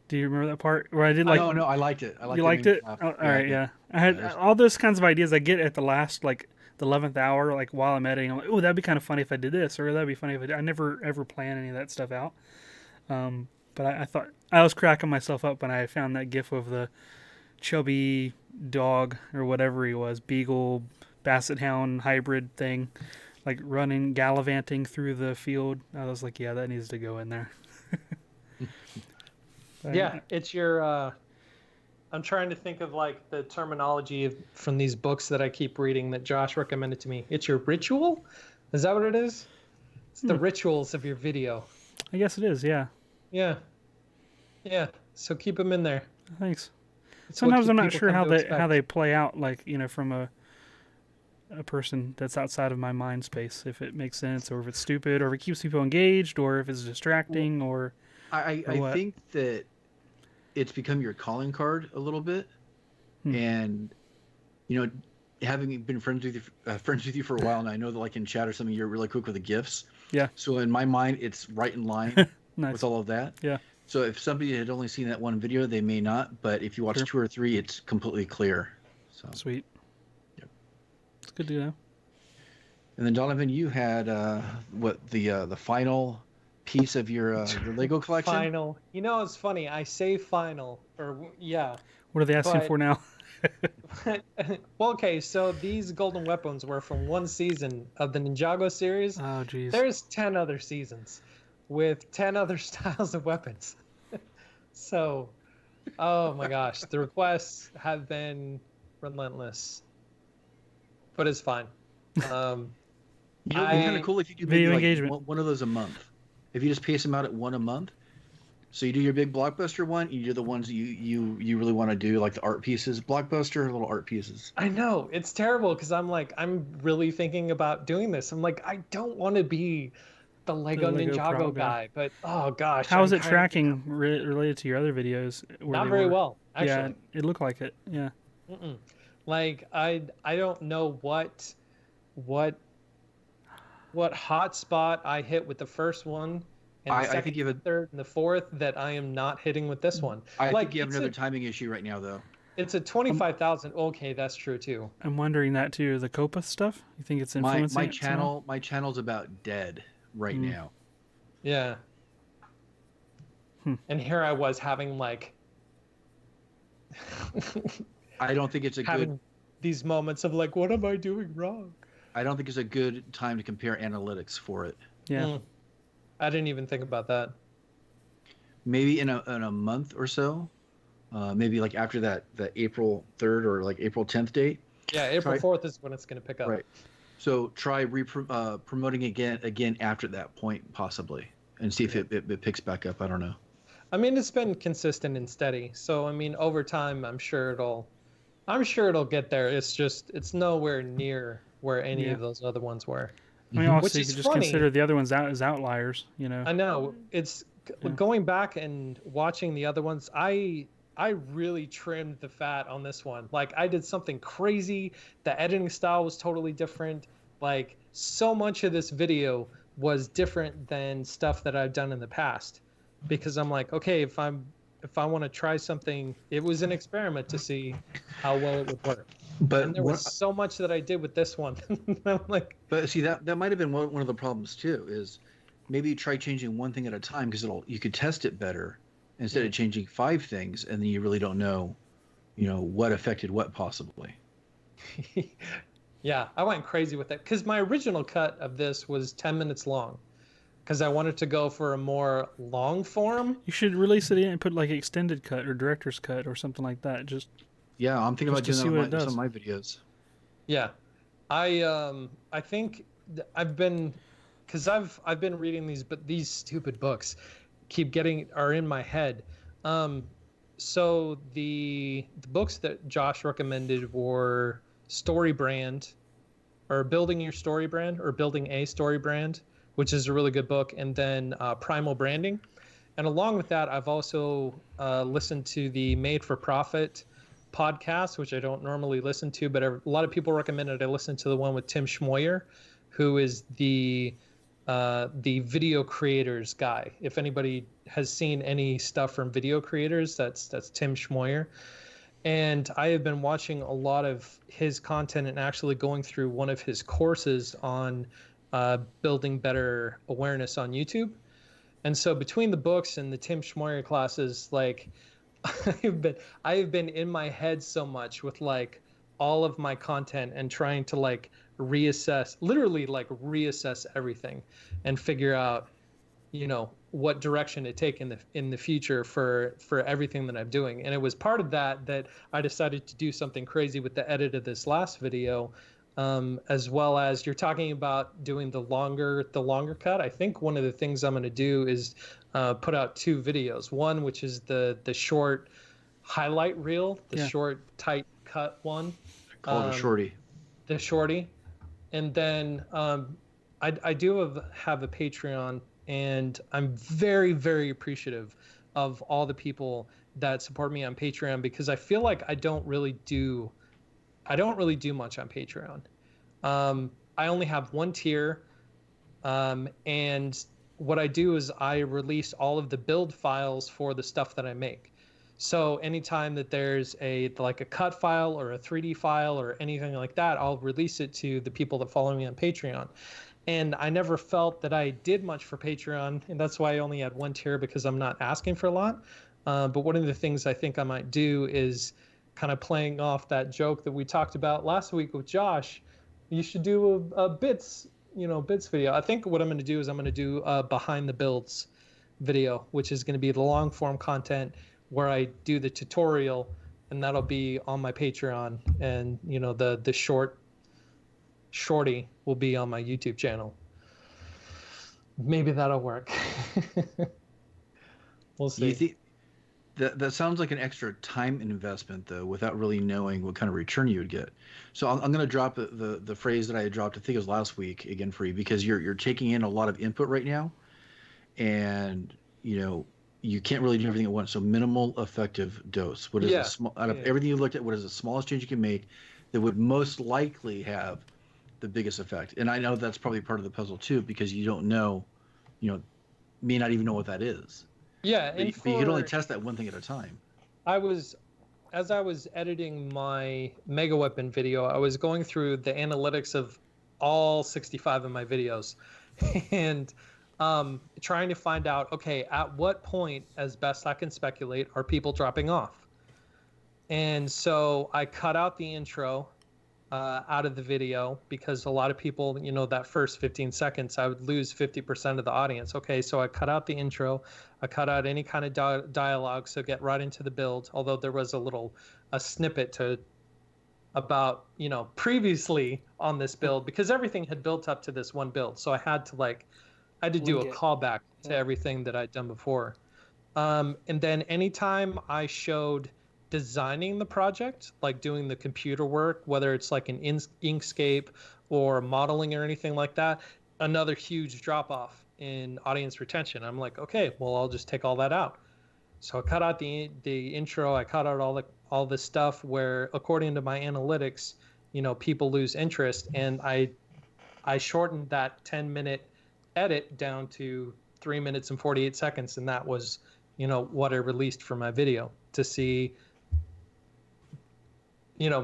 Do you remember that part where I did No, I liked it. You liked it? Oh, all right, yeah. I had all those kinds of ideas I get at the last the 11th hour, while I'm editing. I'm like, oh, that'd be kind of funny if I did this, or that'd be funny if I did. I never ever plan any of that stuff out. But I thought I was cracking myself up when I found that GIF of the chubby dog or whatever he was, beagle, basset hound hybrid thing, running, gallivanting through the field. I was like, yeah, that needs to go in there. Yeah, it's your. I'm trying to think of the terminology from these books that I keep reading that Josh recommended to me. It's your ritual. Is that what it is? It's the rituals of your video. I guess it is. Yeah. Yeah. Yeah. So keep them in there. Thanks. Sometimes I'm not sure how they play out. From a person that's outside of my mind space, if it makes sense, or if it's stupid, or if it keeps people engaged, or if it's distracting, or I think that it's become your calling card a little bit, and having been friends with you for a while, and I know that like in chat or something, you're really quick with the gifts. Yeah. So in my mind, it's right in line nice. with all of that. Yeah. So if somebody had only seen that one video, they may not. But if you watch 2 or 3, it's completely clear. So sweet. Yep. It's good to know. And then Donovan, you had the final piece of your Lego collection. Final. It's funny. I say final, or yeah. What are they asking for now? Well, okay, so these golden weapons were from one season of the Ninjago series. Oh, geez. There's 10 other seasons with 10 other styles of weapons. So, oh my gosh, the requests have been relentless, but it's fine. It'd be kind of cool if you do maybe like one of those a month. If you just pace them out at one a month. So you do your big blockbuster one, you do the ones that you really want to do, like the art pieces, blockbuster, little art pieces. I know, it's terrible because I'm really thinking about doing this. I'm like, I don't want to be the Lego Ninjago guy, but oh gosh. How is it tracking related to your other videos? Not very well, actually. Yeah, it looked like it, yeah. Like, I don't know what hotspot I hit with the first one. And the second, the third, and the fourth that I am not hitting with this one. I think you have another timing issue right now, though. It's a 25,000. Okay, that's true too. I'm wondering that too. The Copa stuff. You think it's influencing my channel's about dead right now. Yeah. And here I was having like. I don't think it's having these moments of like, what am I doing wrong? I don't think it's a good time to compare analytics for it. Yeah. I didn't even think about that. Maybe in a month or so, maybe like after that April 3rd or like April 10th date. Yeah, April 4th is when it's going to pick up. Right. So try promoting again after that point possibly, and see if it picks back up. I don't know. I mean, it's been consistent and steady. So I mean, over time, I'm sure it'll get there. It's just it's nowhere near where any of those other ones were. I mean, also you could just consider the other ones as outliers, I know. It's going back and watching the other ones. I really trimmed the fat on this one. Like, I did something crazy. The editing style was totally different. Like, so much of this video was different than stuff that I've done in the past. Because I'm like, okay, if I want to try something, it was an experiment to see how well it would work. But there was so much that I did with this one. I'm like, but see, that might have been one of the problems too. Is maybe try changing one thing at a time, because you could test it better instead of changing 5 things, and then you really don't know, what affected what possibly. Yeah, I went crazy with it because my original cut of this was 10 minutes long. Because I wanted to go for a more long form. You should release it in and put like extended cut or director's cut or something like that. Yeah, I'm thinking about doing that with some of my videos. Yeah, I think I've been reading these stupid books are in my head. So the books that Josh recommended were Story Brand, or Building Your Story Brand, or Building a Story Brand, which is a really good book, and then Primal Branding. And along with that, I've also listened to the Made for Profit podcast, which I don't normally listen to, but a lot of people recommended I listen to the one with Tim Schmoyer, who is the video creators guy. If anybody has seen any stuff from video creators, that's Tim Schmoyer. And I have been watching a lot of his content and actually going through one of his courses on building better awareness on YouTube. And so between the books and the Tim Schmoyer classes, like I have been in my head so much with like all of my content and trying to like reassess everything and figure out, what direction to take in the future for everything that I'm doing. And it was part of that I decided to do something crazy with the edit of this last video. As well as you're talking about doing the longer cut. I think one of the things I'm going to do is put out 2 videos. One, which is the short highlight reel, short tight cut one. Called a shorty. The shorty. And then I do have a Patreon, and I'm very, very appreciative of all the people that support me on Patreon, because I feel like I don't really do much on Patreon. I only have one tier, and what I do is I release all of the build files for the stuff that I make. So anytime that there's a cut file or a 3D file or anything like that, I'll release it to the people that follow me on Patreon. And I never felt that I did much for Patreon, and that's why I only had one tier, because I'm not asking for a lot. But one of the things I think I might do is kind of playing off that joke that we talked about last week with Josh. You should do a bits video. I think what I'm going to do is I'm going to do a behind the builds video, which is going to be the long form content where I do the tutorial, and that'll be on my Patreon, and the shorty will be on my YouTube channel. Maybe that'll work. We'll see. That sounds like an extra time investment, though, without really knowing what kind of return you would get. So I'm going to drop the phrase that I had dropped, I think it was last week, again for you, because you're taking in a lot of input right now, and you can't really do everything at once. So minimal effective dose. What is out of everything you looked at? What is the smallest change you can make that would most likely have the biggest effect? And I know that's probably part of the puzzle too, because you don't know, may not even know what that is. Yeah, but you can only test that one thing at a time. As I was editing my Mega Weapon video, I was going through the analytics of all 65 of my videos, and trying to find out, okay, at what point, as best I can speculate, are people dropping off? And so I cut out the intro out of the video, because a lot of people, that first 15 seconds, I would lose 50% of the audience. Okay, so I cut out the intro. I cut out any kind of dialogue, so get right into the build. Although there was a snippet about previously on this build, because everything had built up to this one build. So I had to do a callback to everything that I'd done before. And then anytime I showed designing the project, like doing the computer work, whether it's like an Inkscape or modeling or anything like that, another huge drop off in audience retention. I'm like, okay, well, I'll just take all that out. So I cut out the intro. I cut out all the stuff where, according to my analytics, people lose interest, and I shortened that 10-minute edit down to 3 minutes and 48 seconds, and that was what I released for my video to see.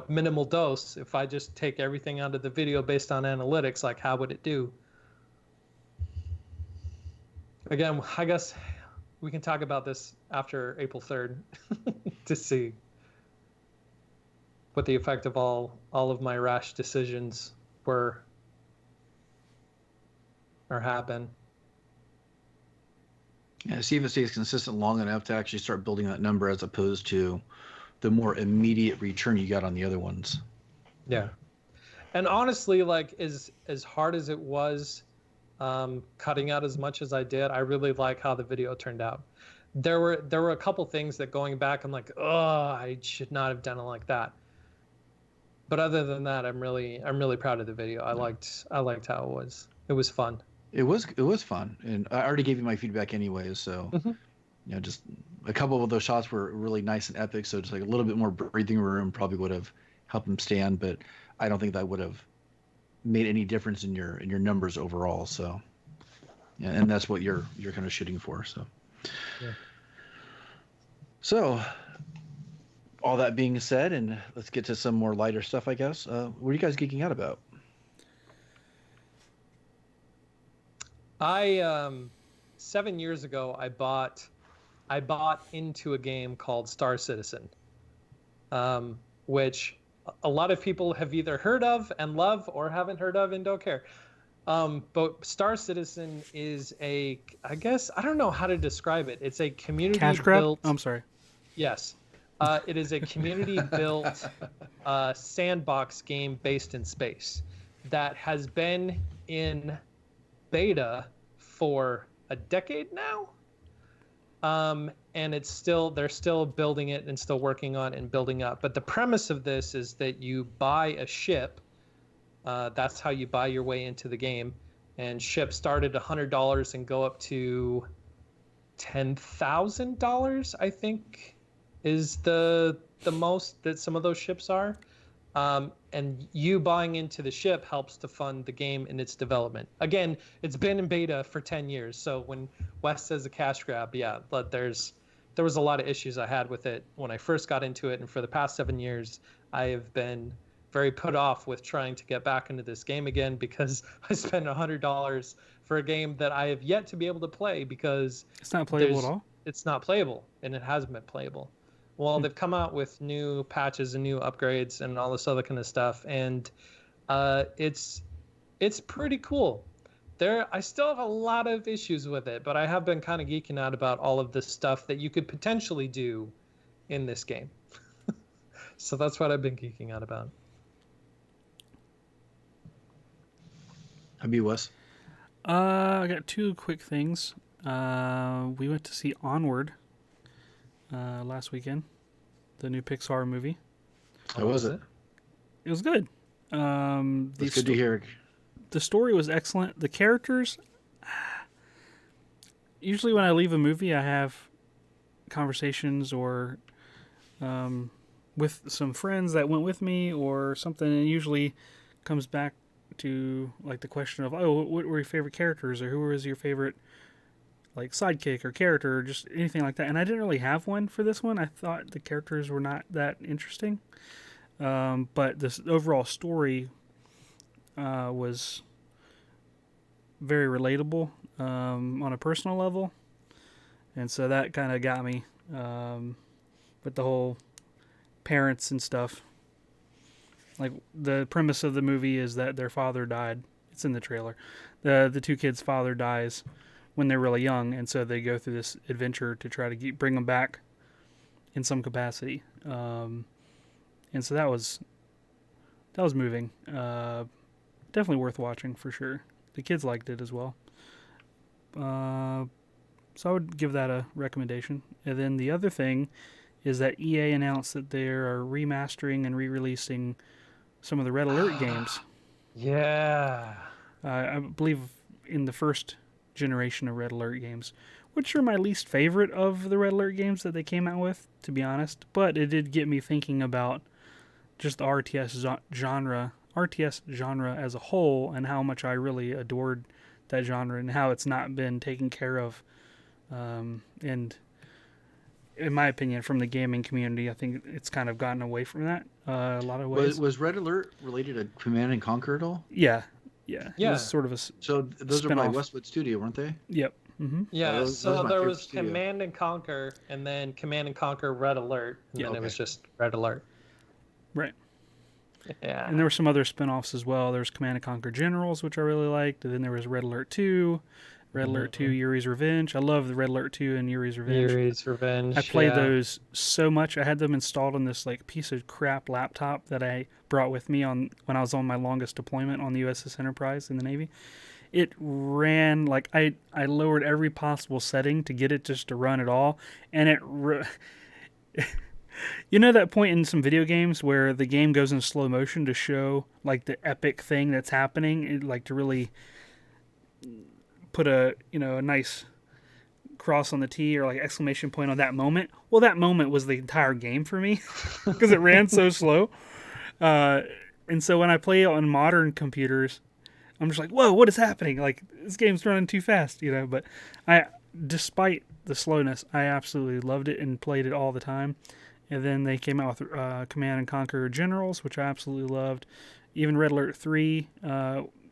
Minimal dose. If I just take everything out of the video based on analytics, how would it do? Again, I guess we can talk about this after April 3rd to see what the effect of all of my rash decisions were or happen. Yeah, see if it stays consistent long enough to actually start building that number, as opposed to the more immediate return you got on the other ones. Yeah. And honestly, as hard as it was cutting out as much as I did, I really like how the video turned out. There were a couple things that, going back, I'm like, oh, I should not have done it like that. But other than that, I'm really proud of the video. I liked how it was. It was fun. It was fun, and I already gave you my feedback anyways. So, just a couple of those shots were really nice and epic. So just a little bit more breathing room probably would have helped them stand, but I don't think that would have made any difference in your numbers overall. So, yeah, and that's what you're kind of shooting for. So, yeah. So, all that being said, and let's get to some more lighter stuff, I guess. What are you guys geeking out about? 7 years ago, I bought into a game called Star Citizen, which a lot of people have either heard of and love, or haven't heard of and don't care. But Star Citizen is I guess, I don't know how to describe it. It's a community Cash grab? built. I'm sorry. Yes. It is a community built sandbox game based in space that has been in beta for a decade now. And they're still building it and still working on it and building up. But the premise of this is that you buy a ship, That's how you buy your way into the game. And ships start at $100 and go up to $10,000, I think, is the most that some of those ships are. And you buying into the ship helps to fund the game and its development. Again, it's been in beta for 10 years. So when Wes says a cash grab, yeah, but there was a lot of issues I had with it when I first got into it. And for the past 7 years, I have been very put off with trying to get back into this game again because I spent $100 for a game that I have yet to be able to play because it's not playable at all. It's not playable, and it hasn't been playable. Well, they've come out with new patches and new upgrades and all this other kind of stuff, and it's pretty cool. I still have a lot of issues with it, but I have been kind of geeking out about all of this stuff that you could potentially do in this game. So that's what I've been geeking out about. How about you, Wes? I got two quick things. We went to see Onward last weekend, the new Pixar movie. How was it? It was good. It's good to hear. The story was excellent. The characters, usually when I leave a movie, I have conversations or with some friends that went with me or something, and it usually comes back to like the question of, oh, what were your favorite characters, or who was your favorite like sidekick or character, or just anything like that. And I didn't really have one for this one. I thought the characters were not that interesting, but this overall story was very relatable on a personal level, and so that kind of got me with the whole parents and stuff. Like, the premise of the movie is that their father died. It's in the trailer. The two kids' father dies when they're really young, and so they go through this adventure to try to bring them back in some capacity. And so that was moving. Definitely worth watching for sure. The kids liked it as well. So I would give that a recommendation. And then the other thing is that EA announced that they are remastering and re-releasing some of the Red Alert games. Yeah. I believe in the first generation of Red Alert games, which are my least favorite of the Red Alert games that they came out with, to be honest. But it did get me thinking about just the RTS genre as a whole, and how much I really adored that genre and how it's not been taken care of. And in my opinion, from the gaming community, I think it's kind of gotten away from that a lot of ways. Was Red Alert related to Command and Conquer at all? Yeah. It was sort of a So those spin-off. are by Westwood Studio, weren't they? Yep. Mm-hmm. Yeah, those so my there favorite was studio. Command and Conquer, and then Command and Conquer Red Alert, and then it was just Red Alert. Right. Yeah. And there were some other spin-offs as well. There was Command and Conquer Generals, which I really liked. And then there was Red Alert 2, Red Alert 2, Yuri's Revenge. I love the Red Alert 2 and Yuri's Revenge. Yuri's Revenge. I played those so much. I had them installed on this like piece of crap laptop that I brought with me when I was on my longest deployment on the USS Enterprise in the Navy. It ran like I lowered every possible setting to get it just to run at all, and it. You know that point in some video games where the game goes in slow motion to show like the epic thing that's happening, it, like to really put a nice cross on the T or like exclamation point on that moment. Well, that moment was the entire game for me because it ran so slow. And so when I play on modern computers, I'm just like, whoa, what is happening? Like, this game's running too fast, But despite the slowness, I absolutely loved it and played it all the time. And then they came out with Command and Conquer Generals, which I absolutely loved. Even Red Alert 3,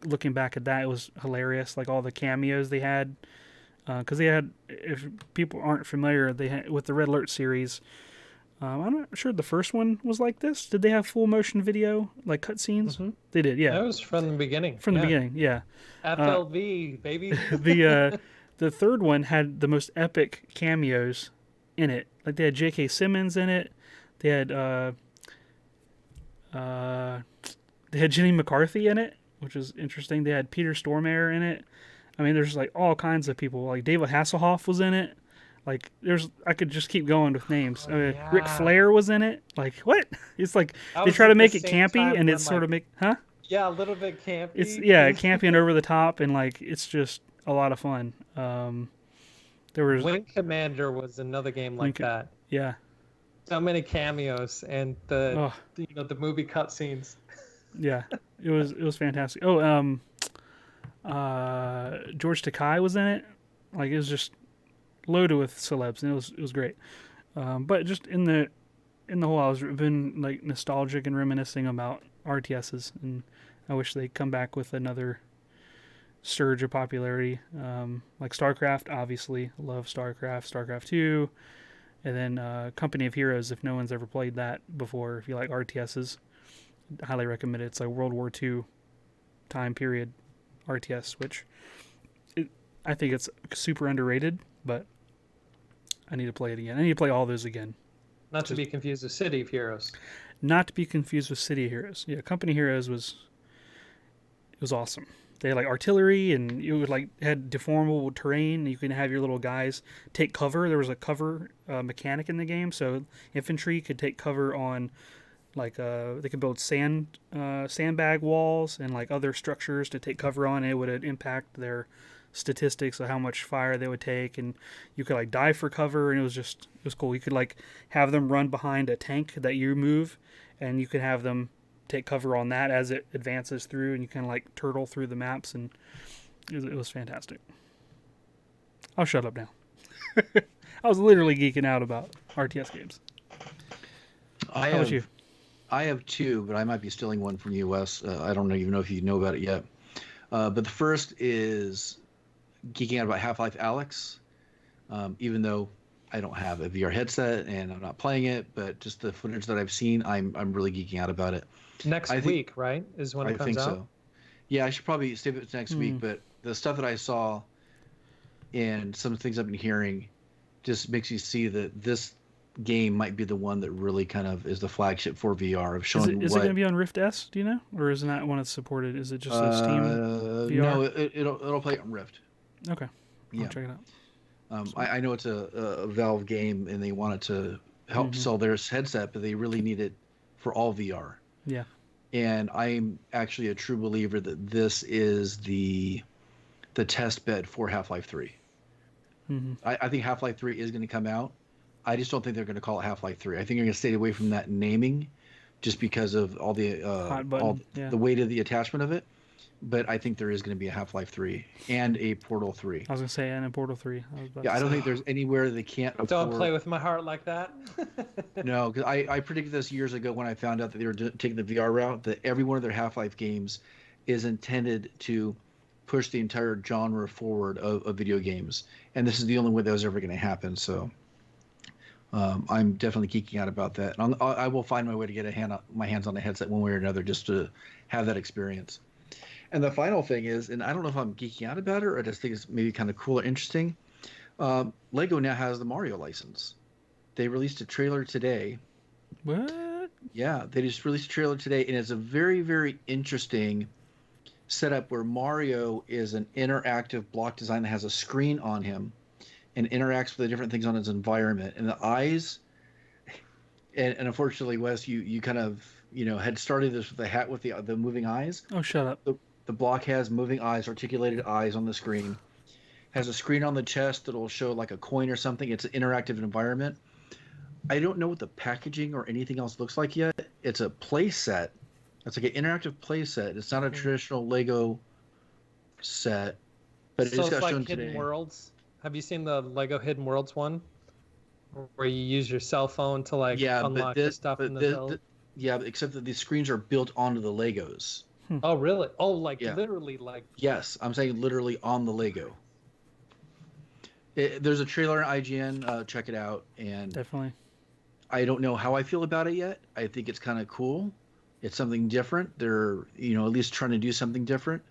looking back at that, it was hilarious. Like all the cameos they had. Because they had, if people aren't familiar, they had with the Red Alert series. I'm not sure the first one was like this. Did they have full motion video, like cutscenes? Mm-hmm. They did, yeah. That was from the beginning. From the beginning, yeah. FLV, baby. The third one had the most epic cameos in it. Like they had J.K. Simmons in it. They had Jenny McCarthy in it, which is interesting. They had Peter Stormare in it. I mean, there's like all kinds of people. Like David Hasselhoff was in it. Like I could just keep going with names. Ric Flair was in it. Like what? It's like they try to make it campy, and it's sort of Yeah, a little bit campy. It's campy and over the top, and like it's just a lot of fun. There was Wing Commander was another game like that. Yeah. So many cameos and the movie cutscenes. Yeah, it was fantastic. Oh, George Takei was in it. Like it was just loaded with celebs, and it was great. But just in the whole, I was been like nostalgic and reminiscing about RTSs, and I wish they'd come back with another surge of popularity. Like StarCraft, obviously love StarCraft, StarCraft 2, and then Company of Heroes. If no one's ever played that before, if you like RTSs, highly recommend it. It's like World War II time period RTS, which I think it's super underrated, but I need to play it again. I need to play all those again. Not to be confused with City of Heroes. Not to be confused with City of Heroes. Yeah, Company Heroes was awesome. They had like artillery, and you would like had deformable terrain. And you can have your little guys take cover. There was a cover mechanic in the game, so infantry could take cover on like they could build sandbag walls and like other structures to take cover on. And it would impact their statistics of how much fire they would take, and you could like dive for cover, and it was cool. You could like have them run behind a tank that you move, and you could have them take cover on that as it advances through, and you kind of like turtle through the maps, and it was fantastic. I'll shut up now. I was literally geeking out about RTS games. How about you? I have two, but I might be stealing one from you, Wes. I don't even know if you know about it yet. But the first is geeking out about Half-Life Alyx, even though I don't have a VR headset and I'm not playing it, but just the footage that I've seen, I'm really geeking out about it. Next week, right, is when it comes out? I think so. Yeah, I should probably save it to next week, but the stuff that I saw and some things I've been hearing just makes you see that this game might be the one that really kind of is the flagship for VR of showing Is it going to be on Rift S, do you know? Or is it not one that's supported? Is it just a Steam VR? No, it'll play on Rift. Okay. I'll check it out. I know it's a Valve game and they wanted to help sell their headset, but they really need it for all VR. Yeah. And I'm actually a true believer that this is the test bed for Half-Life 3. I think Half-Life 3 is going to come out. I just don't think they're going to call it Half-Life 3. I think they're going to stay away from that naming just because of all the the weight of the attachment of it. But I think there is going to be a Half-Life 3 and a Portal 3. I was going to say, and a Portal 3. I don't think there's anywhere they can't afford... Don't play with my heart like that. No, because I predicted this years ago when I found out that they were taking the VR route, that every one of their Half-Life games is intended to push the entire genre forward of video games. And this is the only way that was ever going to happen, so... I'm definitely geeking out about that. And I will find my way to get my hands on a headset one way or another just to have that experience. And the final thing is, and I don't know if I'm geeking out about it or I just think it's maybe kind of cool or interesting, Lego now has the Mario license. They released a trailer today. What? Yeah, they just released a trailer today, and it's a very, very interesting setup where Mario is an interactive block design that has a screen on him and interacts with the different things on his environment. And the eyes, and unfortunately, Wes, you kind of had started this with the hat with the moving eyes. Oh, shut up. The block has moving eyes, articulated eyes on the screen. Has a screen on the chest that'll show like a coin or something. It's an interactive environment. I don't know what the packaging or anything else looks like yet. It's a play set. It's like an interactive play set. It's not a traditional Lego set, but it just got shown today. Hidden Worlds. Have you seen the Lego Hidden Worlds one, where you use your cell phone to unlock the stuff in the build? Yeah, except that these screens are built onto the Legos. Oh, really? Oh, literally like... Yes, I'm saying literally on the Lego. There's a trailer on IGN. Check it out. And definitely. I don't know how I feel about it yet. I think it's kind of cool. It's something different. They're, at least trying to do something different.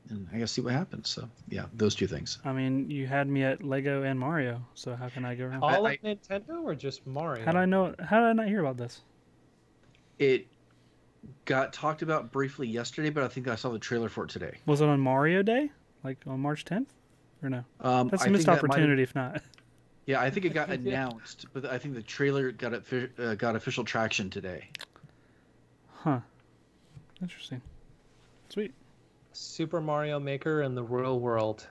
And I gotta see what happens. So, yeah, those two things. I mean, you had me at Lego and Mario, so how can I go wrong? All of Nintendo or just Mario? How did I not hear about this? It got talked about briefly yesterday, but I think I saw the trailer for it today. Was it on Mario Day? Like on March 10th? Or no? That's a missed opportunity if not. Yeah, I think it got announced, but I think the trailer got official traction today. Huh. Interesting. Sweet. Super Mario Maker and the Real World.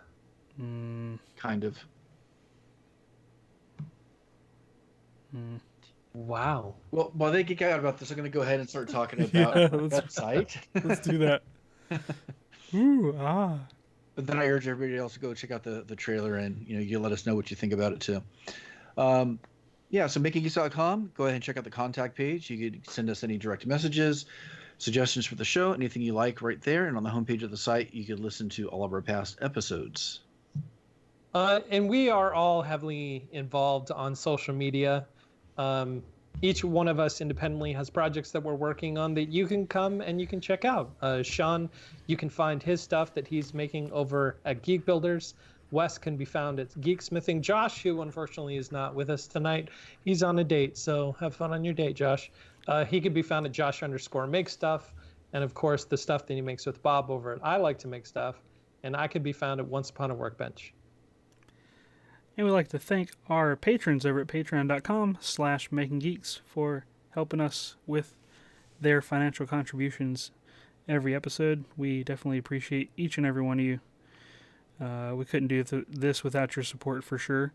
Kind of. Wow. Well, while they geek out about this, I'm going to go ahead and start talking about our website. Let's do that. Ooh, ah. But then I urge everybody else to go check out the trailer, and you let us know what you think about it too. Yeah, so makinggeeks.com. Go ahead and check out the contact page. You could send us any direct messages, suggestions for the show, anything you like right there. And on the homepage of the site, you can listen to all of our past episodes. And we are all heavily involved on social media. Each one of us independently has projects that we're working on that you can come and you can check out. Sean, you can find his stuff that he's making over at Geek Builders. Wes can be found at Geeksmithing. Josh, who unfortunately is not with us tonight, he's on a date, so have fun on your date, Josh. He can be found at Josh_makes_stuff, and of course the stuff that he makes with Bob over at I Like to Make Stuff, and I could be found at Once Upon a Workbench. And we'd like to thank our patrons over at patreon.com/makinggeeks for helping us with their financial contributions every episode. We definitely appreciate each and every one of you. We couldn't do this without your support for sure.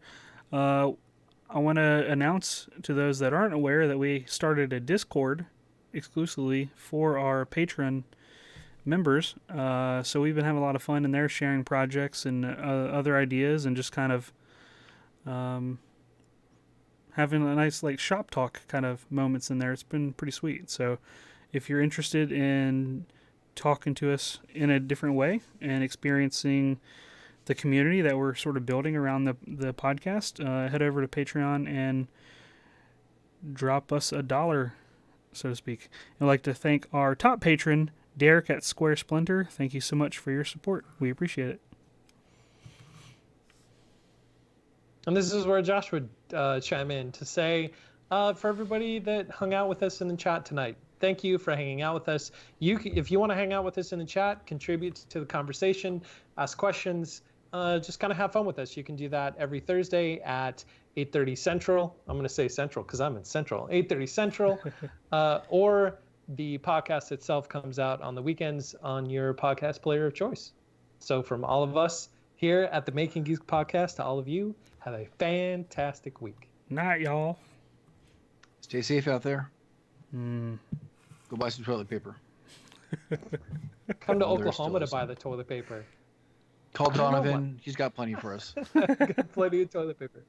I want to announce to those that aren't aware that we started a Discord exclusively for our Patreon members. So we've been having a lot of fun in there, sharing projects and other ideas, and just kind of having a nice shop talk kind of moments in there. It's been pretty sweet. So if you're interested in talking to us in a different way and experiencing the community that we're sort of building around the podcast, head over to Patreon and drop us $1, so to speak. I'd like to thank our top patron, Derek at Square Splinter. Thank you so much for your support. We appreciate it. And this is where Josh would chime in to say, for everybody that hung out with us in the chat tonight, thank you for hanging out with us. If you want to hang out with us in the chat, contribute to the conversation, ask questions, just kind of have fun with us. You can do that every Thursday at 8:30 Central. I'm going to say Central because I'm in Central. 8:30 Central. Or the podcast itself comes out on the weekends on your podcast player of choice. So from all of us here at the Making Geeks podcast to all of you, have a fantastic week. Night, y'all. Stay safe out there. Go buy some toilet paper. Come to Oklahoma to buy the toilet paper. Call Donovan. He's got plenty for us. Got plenty of toilet paper.